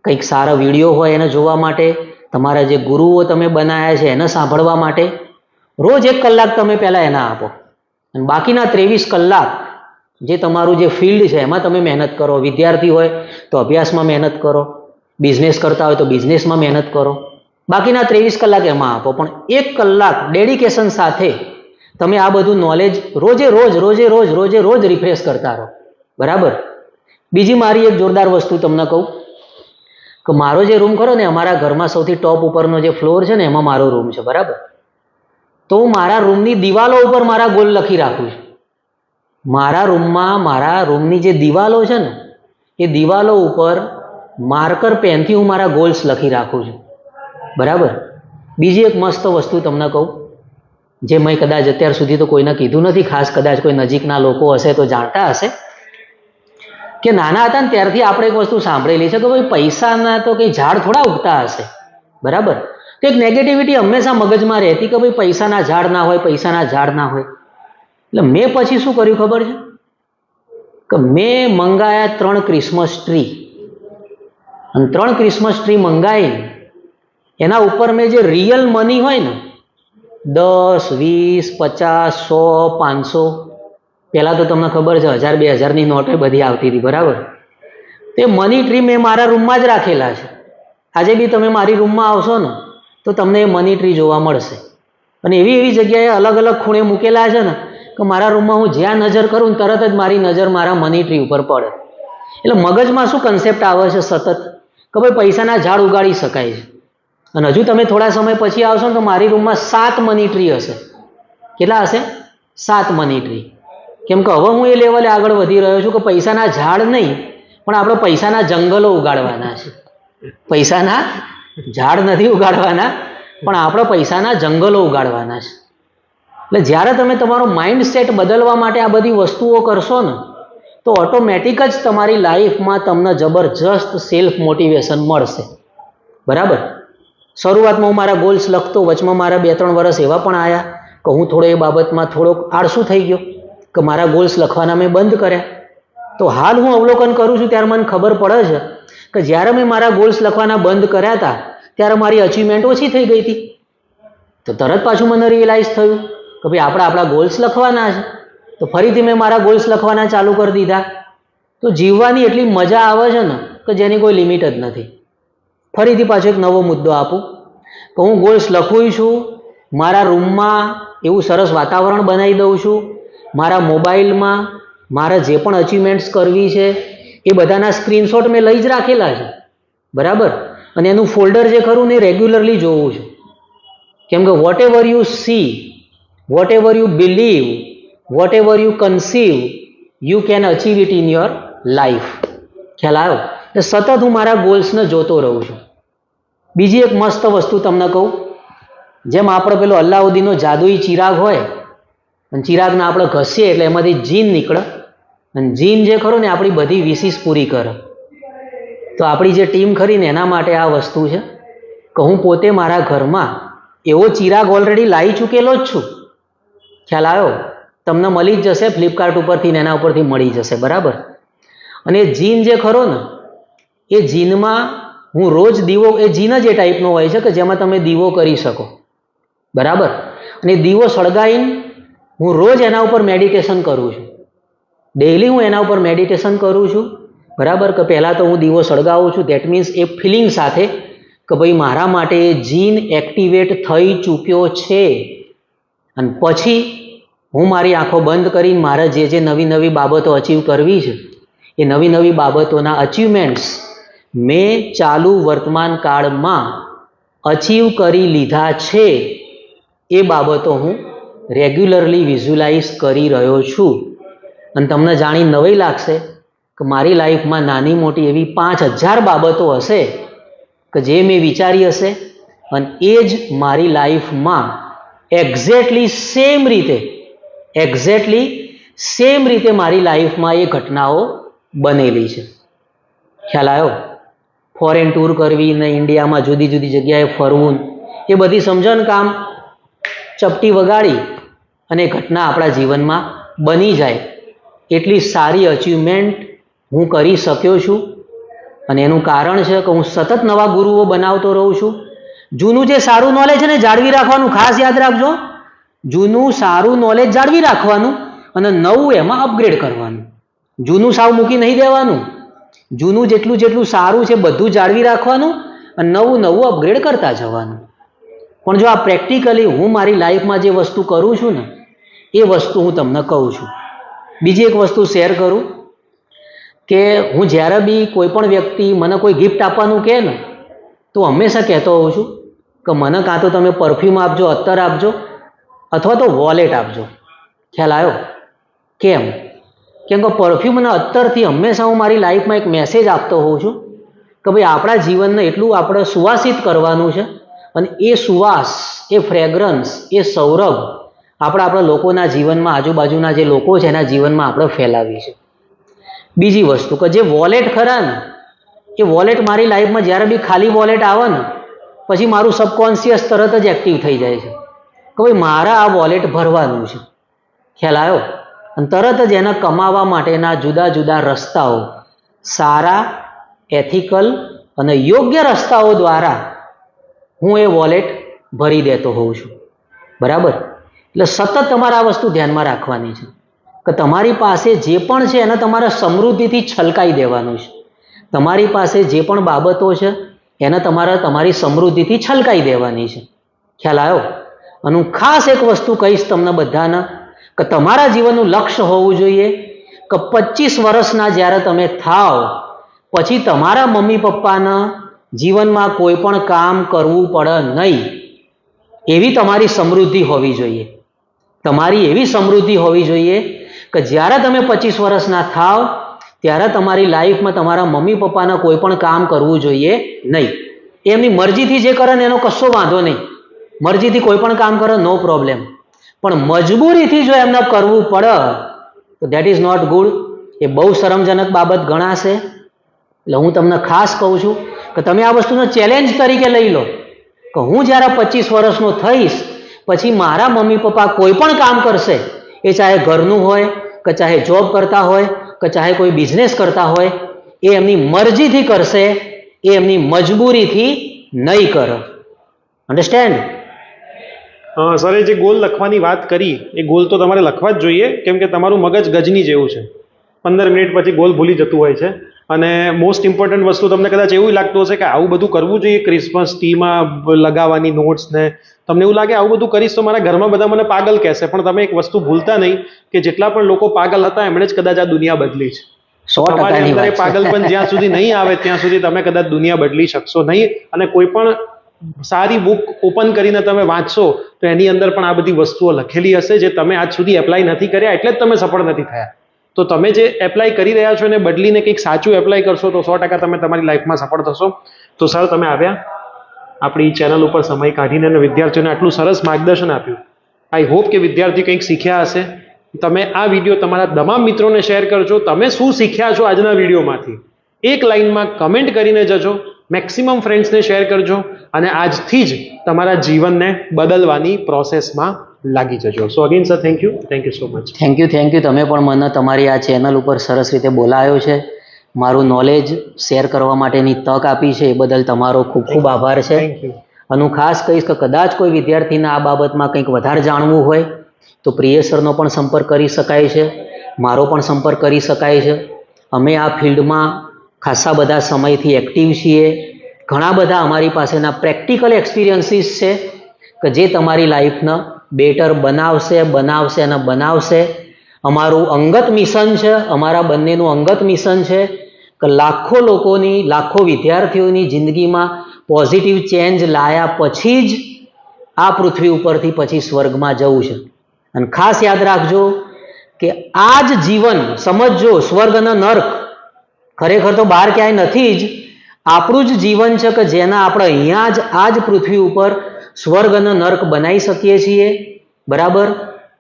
કંઈક સારા વિડીયો હોય એને જોવા માટે, તમારા જે ગુરુઓ તમે બનાવ્યા છે એને સાંભળવા માટે રોજ 1 કલાક તમે પહેલાં એના આપો. અને બાકીના 23 કલાક જે તમારું જે ફિલ્ડ છે એમાં તમે મહેનત કરો. વિદ્યાર્થી હોય તો અભ્યાસમાં મહેનત કરો, બિઝનેસ કરતા હોય તો બિઝનેસમાં મહેનત કરો. બાકીના 23 કલાક એમાં આપો. પણ 1 કલાક ડેડિકેશન સાથે તમે આ બધું નોલેજ રોજે રોજ રિફ્રેશ કરતા રહો, બરાબર? બીજી મારી એક જોરદાર વસ્તુ તમને કહું કે મારો જે રૂમ ખરો ને, અમારા ઘરમાં સૌથી ટોપ ઉપરનો જે ફ્લોર છે ને એમાં મારો રૂમ છે, બરાબર? તો હું મારા રૂમની દિવાલો ઉપર મારા ગોલ લખી રાખું છું. મારા રૂમમાં મારા રૂમની જે દિવાલો છે ને એ દિવાલો ઉપર માર્કર પેનથી હું મારા ગોલ્સ લખી રાખું છું, બરાબર? બીજી એક મસ્ત વસ્તુ તમને કહું જે મેં કદાચ અત્યાર સુધી તો કોઈને કીધું નથી, ખાસ કદાચ કોઈ નજીકના લોકો હશે તો જાણતા હશે કે નાના હતા ને ત્યારથી આપણે એક વસ્તુ સાંભળેલી છે કે ભાઈ પૈસાના તો કંઈ ઝાડ થોડા ઉગતા હશે, બરાબર? તો એક નેગેટિવિટી હંમેશા મગજમાં રહેતી કે ભાઈ પૈસાના ઝાડ ના હોય, પૈસાના ઝાડ ના હોય. એટલે મેં પછી શું કર્યું ખબર છે? કે મેં મંગાયા 3 ક્રિસમસ ટ્રી. અને 3 ક્રિસમસ ટ્રી મંગાવીને એના ઉપર મેં જે રિયલ મની હોય ને 10, 20, 50, 100, 500, પહેલાં તો તમને ખબર છે 1000, 2000ની નોટો બધી આવતી હતી, બરાબર? તે મની ટ્રી મેં મારા રૂમમાં જ રાખેલા છે. આજે બી તમે મારી રૂમમાં આવશો ને તો તમને એ મની ટ્રી જોવા મળશે. અને એવી જગ્યાએ અલગ અલગ ખૂણે મૂકેલા છે ને કે મારા રૂમમાં હું જ્યાં નજર કરું ને તરત જ મારી નજર મારા મની ટ્રી ઉપર પડે. એટલે મગજમાં શું કન્સેપ્ટ આવે છે સતત કે ભાઈ પૈસાના ઝાડ ઉગાડી શકાય છે. અને હજુ તમે થોડા સમય પછી આવશો ને તો મારી રૂમમાં 7 મની ટ્રી હશે. કેટલા હશે? 7 મની ટ્રી. કેમ કે હવે હું એ લેવલે આગળ વધી રહ્યો છું કે પૈસાના ઝાડ નહીં પણ આપણે પૈસાના જંગલો ઉગાડવાના છે. પૈસાના ઝાડ નથી ઉગાડવાના પણ આપણે પૈસાના જંગલો ઉગાડવાના છે. એટલે જ્યારે તમે તમારો માઇન્ડસેટ બદલવા માટે આ બધી વસ્તુઓ કરશો ને તો ઓટોમેટિક જ તમારી લાઈફમાં તમને જબરજસ્ત સેલ્ફ મોટિવેશન મળશે, બરાબર? શરૂઆતમાં હું મારા ગોલ્સ લખતો, વચમાં મારા 2-3 વર્ષ એવા પણ આવ્યા કે હું થોડો એ બાબતમાં થોડોક આળસુ થઈ ગયો કે મારા ગોલ્સ લખવાના મેં બંધ કર્યા. તો હાલ હું અવલોકન કરું છું ત્યારે મને ખબર પડે છે કે જ્યારે મેં મારા ગોલ્સ લખવાના બંધ કર્યા હતા ત્યારે મારી અચીવમેન્ટ ઓછી થઈ ગઈ હતી. તો તરત પાછું મને રિયલાઇઝ થયું કે ભાઈ આપણે આપણા ગોલ્સ લખવાના છે. તો ફરીથી મેં મારા ગોલ્સ લખવાના ચાલુ કરી દીધા. તો જીવવાની એટલી મજા આવે છે ને કે જેની કોઈ લિમિટ જ નથી. ફરીથી પાછો એક નવો મુદ્દો આપું કે હું ગોલ્સ લખું છું, મારા રૂમમાં એવું સરસ વાતાવરણ બનાવી દઉં છું, મારા મોબાઈલમાં મારા જે પણ અચીવમેન્ટ્સ કરવી છે એ બધાના સ્ક્રીનશોટ મેં લઈ જ રાખેલા છે, બરાબર. અને એનું ફોલ્ડર જે ખરું ને એ રેગ્યુલરલી જોવું છું, કેમ કે whatever you see, whatever you believe, whatever you conceive, you can achieve it in your life. ખ્યાલ આવ્યો? એટલે સતત હું મારા ગોલ્સને જોતો રહું છું. બીજી એક મસ્ત વસ્તુ તમને કહું, જેમ આપણે પેલો અલ્લાઉદ્દીનનો જાદુઈ ચિરાગ હોય અને ચિરાગને આપણે ઘસીએ એટલે એમાંથી જીન નીકળે, અને જીન જે ખરો ને આપણી બધી વિશીસ પૂરી કરે. તો આપણી જે ટીમ ખરી ને એના માટે આ વસ્તુ છે કે હું પોતે મારા ઘરમાં એવો ચિરાગ ઓલરેડી લાવી ચૂકેલો જ છું. ખ્યાલ આવ્યો? તમને મળી જ જશે ફ્લિપકાર્ટ ઉપરથી ને એના ઉપરથી મળી જશે, બરાબર. અને જીન જે ખરો ને એ જીનમાં હું રોજ દીવો, એ જીન જ એ ટાઈપનો હોય છે કે જેમાં તમે દીવો કરી શકો, બરાબર. અને દીવો સળગાવીને હું રોજ એના ઉપર મેડિટેશન કરું છું. ડેઇલી હું એના ઉપર મેડિટેશન કરું છું, બરાબર. કે પહેલાં તો હું દીવો સળગાવું છું, દેટ મીન્સ એ ફિલિંગ સાથે કે ભાઈ મારા માટે જીન એક્ટિવેટ થઈ ચૂક્યો છે. અને પછી હું મારી આંખો બંધ કરીને મારે જે નવી નવી બાબતો અચીવ કરવી છે એ નવી નવી બાબતોના અચીવમેન્ટ્સ મેં ચાલુ વર્તમાન કાળમાં અચીવ કરી લીધા છે એ બાબતો હું રેગ્યુલરલી વિઝ્યુલાઇઝ કરી રહ્યો છું. અને તમને જાણી નવાઈ લાગશે કે મારી લાઈફમાં નાની મોટી એવી 5000 બાબતો હશે કે જે મેં વિચારી હશે અને એ જ મારી લાઈફમાં એક્ઝેક્ટલી સેમ રીતે મારી લાઈફમાં એ ઘટનાઓ બનેલી છે. ખ્યાલ આવ્યો? ફોરેન ટૂર કરવી ને ઇન્ડિયામાં જુદી જુદી જગ્યાએ ફરવું, એ બધી સમજણ કામ ચપટી વગાડી અને ઘટના આપણા જીવનમાં બની જાય એટલી સારી અચીવમેન્ટ હું કરી શક્યો છું. અને એનું કારણ છે કે હું સતત નવા ગુરુઓ બનાવતો રહું છું. જૂનું જે સારું નોલેજ છે ને જાળવી રાખવાનું, ખાસ યાદ રાખજો. જૂનું સારું નોલેજ જાળવી રાખવાનું અને નવું એમાં અપગ્રેડ કરવાનું. જૂનું સાવ મૂકી નહીં દેવાનું. જૂનું જેટલું જેટલું સારું છે બધું જાળવી રાખવાનું અને નવું નવું અપગ્રેડ કરતા જવાનું. પણ જો આ પ્રેક્ટિકલી હું મારી લાઈફમાં જે વસ્તુ કરું છું ને એ વસ્તુ હું તમને કહું છું. બીજી એક વસ્તુ શેર કરું કે હું જ્યારે બી કોઈ પણ વ્યક્તિ મને કોઈ ગિફ્ટ આપવાનું કહે ને તો હંમેશા કહેતો હોઉં છું કે મને કાં તો તમે પરફ્યુમ આપજો, અત્તર આપજો, અથવા તો વોલેટ આપજો. ખ્યાલ આવ્યો? કેમ? કેમ કે પરફ્યુમ અને અત્તરથી હંમેશા હું મારી લાઈફમાં એક મેસેજ આપતો હોઉં છું કે ભાઈ આપણા જીવનને એટલું આપણે સુવાસિત કરવાનું છે અને એ સુવાસ, એ ફ્રેગ્રન્સ, એ સૌરભ આપણા લોકોના જીવનમાં, આજુબાજુના જે લોકો છે એના જીવનમાં આપણે ફેલાવી છે. બીજી વસ્તુ કે જે વોલેટ ખરા ને એ વોલેટ મારી લાઈફમાં જ્યારે બી ખાલી વોલેટ આવે ને પછી મારું સબકોન્શિયસ તરત જ એક્ટિવ થઈ જાય છે કે ભાઈ મારા આ વોલેટ ભરવાનું છે. ખ્યાલ આવ્યો? અને તરત જ એને કમાવા માટેના જુદા જુદા રસ્તાઓ, સારા, એથિકલ અને યોગ્ય રસ્તાઓ દ્વારા હું એ વોલેટ ભરી દેતો હોઉં છું, બરાબર. એટલે સતત તમારે આ વસ્તુ ધ્યાનમાં રાખવાની છે કે તમારી પાસે જે પણ છે એને તમારે સમૃદ્ધિથી છલકાઈ દેવાનું છે. તમારી પાસે જે પણ બાબતો છે એને તમારે તમારી સમૃદ્ધિથી છલકાઈ દેવાની છે. ખ્યાલ આવ્યો? અને હું ખાસ એક વસ્તુ કહીશ તમને બધાને કે તમારા જીવનનું લક્ષ્ય હોવું જોઈએ કે 25 વર્ષના જ્યારે તમે થાવ પછી તમારા મમ્મી પપ્પાના જીવનમાં કોઈ પણ કામ કરવું પડે નહીં એવી તમારી સમૃદ્ધિ હોવી જોઈએ. તમારી એવી સમૃદ્ધિ હોવી જોઈએ કે જ્યારે તમે 25 વર્ષના થાવ ત્યારે તમારી લાઈફમાં તમારા મમ્મી પપ્પાને કોઈ પણ કામ કરવું જોઈએ નહીં. એમની મરજીથી જે કરે ને એનો કશો વાંધો નહીં. મરજીથી કોઈ પણ કામ કરે નો પ્રોબ્લેમ. પણ મજબૂરીથી જો એમને કરવું પડે તો દેટ ઇઝ નોટ ગુડ. એ બહુ શરમજનક બાબત ગણાશે. એટલે હું તમને ખાસ કહું છું કે તમે આ વસ્તુનો ચેલેન્જ તરીકે લઈ લો કે હું જ્યારે 25 વર્ષનો થઈશ પછી મારા મમ્મી પપ્પા કોઈ પણ કામ કરશે, એ ચાહે ઘરનું હોય કે ચાહે જોબ કરતા હોય કે ચાહે કોઈ બિઝનેસ કરતા હોય, એ એમની મરજીથી કરશે, એ એમની મજબૂરીથી નહીં કરે. અન્ડરસ્ટેન્ડ? સર, જે ગોલ લખવાની વાત કરી એ ગોલ તો તમારે લખવા જ જોઈએ, કેમ કે તમારું મગજ ગજની જેવું છે. 15 મિનિટ પછી ગોલ ભૂલી જતું હોય છે. અને મોસ્ટ ઇમ્પોર્ટન્ટ વસ્તુ તમને કદાચ એવું લાગતું હશે કે આવું બધું કરવું જોઈએ ક્રિસમસ ટ્રીમાં લગાવવાની નોટ્સ ને તમને એવું લાગે આવું બધું કરીશ તો મારા ઘરમાં બધા મને પાગલ કહેશે, પણ તમે એક વસ્તુ ભૂલતા નહીં કે જેટલા પણ લોકો પાગલ હતા એમણે જ કદાચ આ દુનિયા બદલી છે. 100% તમારી અંદર એ વાત છે. પાગલપન જ્યાં સુધી નહીં આવે ત્યાં સુધી તમે કદાચ દુનિયા બદલી શકશો નહીં. અને કોઈ પણ સારી બુક ઓપન કરીને તમે વાંચશો તો એની અંદર પણ આ બધી વસ્તુઓ લખેલી હશે જે તમે આજ સુધી એપ્લાય નથી કર્યા એટલે જ તમે સફળ નથી થયા. તો તમે જે એપ્લાય કરી રહ્યા છો એને બદલીને કંઈક સાચું એપ્લાય કરશો તો 100% તમે તમારી લાઈફમાં સફળ થશો. તો સર તમે આવ્યા આપણી ચેનલ ઉપર સમય કાઢીને અને વિદ્યાર્થીઓને આટલું સરસ માર્ગદર્શન આપ્યું. આઈ હોપ કે વિદ્યાર્થી કંઈક શીખ્યા હશે. તમે આ વિડીયો તમારા તમામ મિત્રોને શેર કરજો. તમે શું શીખ્યા છો આજના વિડીયોમાંથી એક લાઈનમાં કમેન્ટ કરીને જજો. મેક્સિમમ ફ્રેન્ડ્સને શેર કરજો અને આજથી જ તમારા જીવનને બદલવાની પ્રોસેસમાં લાગી જજો. સો again sir thank you so much. Thank you. તમે પણ મને તમારી આ ચેનલ ઉપર સરસ રીતે બોલાયો છે, મારું નોલેજ શેર કરવા માટેની તક આપી છે, એ બદલ તમારો ખૂબ ખૂબ આભાર છે. Thank you. અને હું ખાસ કહીશ કે કદાચ કોઈ વિદ્યાર્થીને આ બાબતમાં કંઈક વધારે જાણવું હોય તો પ્રિય સરનો પણ સંપર્ક કરી શકાય છે, મારો પણ સંપર્ક કરી શકાય છે. અમે આ ફિલ્ડમાં ખાસા બધા સમયથી એક્ટિવ છીએ. ઘણા બધા અમારી પાસેના પ્રેક્ટિકલ એક્સપિરિયન્સીસ છે કે જે તમારી લાઈફને બેટર બનાવશે અને બનાવશે. અમારું અંગત મિશન છે, અમારા બંનેનું અંગત મિશન છે કે લાખો લોકોની, લાખો વિદ્યાર્થીઓની જિંદગીમાં પોઝિટિવ ચેન્જ લાયા પછી જ આ પૃથ્વી ઉપરથી પછી સ્વર્ગમાં જવું છે. અને ખાસ યાદ રાખજો કે આ જ જીવન સમજજો, સ્વર્ગ અને નર્ક ખરેખર તો બહાર ક્યાંય નથી જ, આપણું જ જીવન છે કે જેના આપણે અહીંયા જ આ જ પૃથ્વી ઉપર સ્વર્ગ અને નર્ક બનાવી શકીએ છીએ. બરાબર?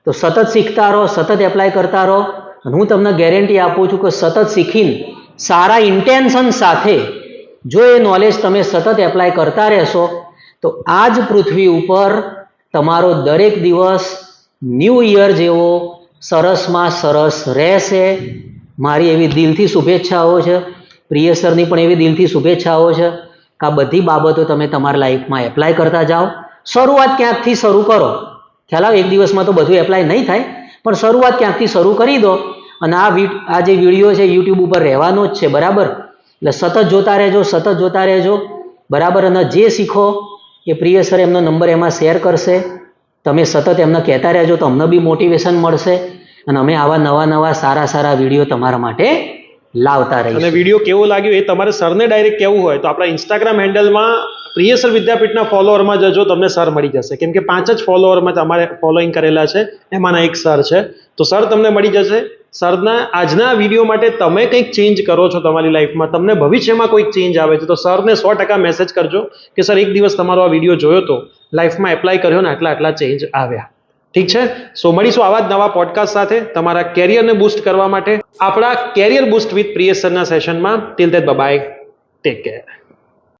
તો સતત શીખતા રહો, સતત એપ્લાય કરતા રહો. અને હું તમને ગેરંટી આપું છું કે સતત શીખીને સારા ઇન્ટેન્શન સાથે જો એ નોલેજ તમે સતત એપ્લાય કરતા રહેશો તો આ જ પૃથ્વી ઉપર તમારો દરેક દિવસ ન્યૂ યર જેવો સરસમાં સરસ રહેશે. મારી એવી દિલથી શુભેચ્છાઓ છે, પ્રિય સરની પણ એવી દિલથી શુભેચ્છાઓ છે કે આ બધી બાબતો તમે તમારા લાઈફમાં એપ્લાય કરતા જાઓ. શરૂઆત ક્યાંકથી શરૂ કરો. ખ્યાલ આવે, એક દિવસમાં તો બધું એપ્લાય નહીં થાય, પણ શરૂઆત ક્યાંકથી શરૂ કરી દો. અને આ જે વિડીયો છે યુટ્યુબ ઉપર રહેવાનો જ છે. બરાબર? એટલે સતત જોતા રહેજો. બરાબર? અને જે શીખો એ પ્રિય સર એમનો નંબર એમાં શેર કરશે. તમે સતત એમને કહેતા રહેજો તો અમને બી મોટિવેશન મળશે અને અમે આવા નવા સારા વિડીયો તમારા માટે લાવતા રહીશું. અને વિડીયો કેવો લાગ્યો એ તમારે સરને ડાયરેક્ટ કહેવું હોય તો આપણા ઇન્સ્ટાગ્રામ હેન્ડલમાં પ્રિય સર વિદ્યાપીઠના ફોલોઅરમાં જજો, તમને સર મળી જશે. કેમ કે 5 જ ફોલોઅરમાં તમારે ફોલોઈંગ કરેલા છે, એમાંના એક સર છે. તો સર તમને મળી જશે. સરના આજના વિડીયો માટે તમે કંઈક ચેન્જ કરો છો તમારી લાઈફમાં, તમને ભવિષ્યમાં કોઈક ચેન્જ આવે છે તો સરને 100% મેસેજ કરજો કે સર એક દિવસ તમારો આ વિડીયો જોયો તો, લાઈફમાં એપ્લાય કર્યો ને આટલા ચેન્જ આવ્યા. ઠીક છે? સો મળીશું આવા જ નવા પોડકાસ્ટ સાથે તમારા કેરિયરને બૂસ્ટ કરવા માટે આપણા કેરિયર બૂસ્ટ વિથ પ્રિય સરના સેશનમાં. Till then by, take care.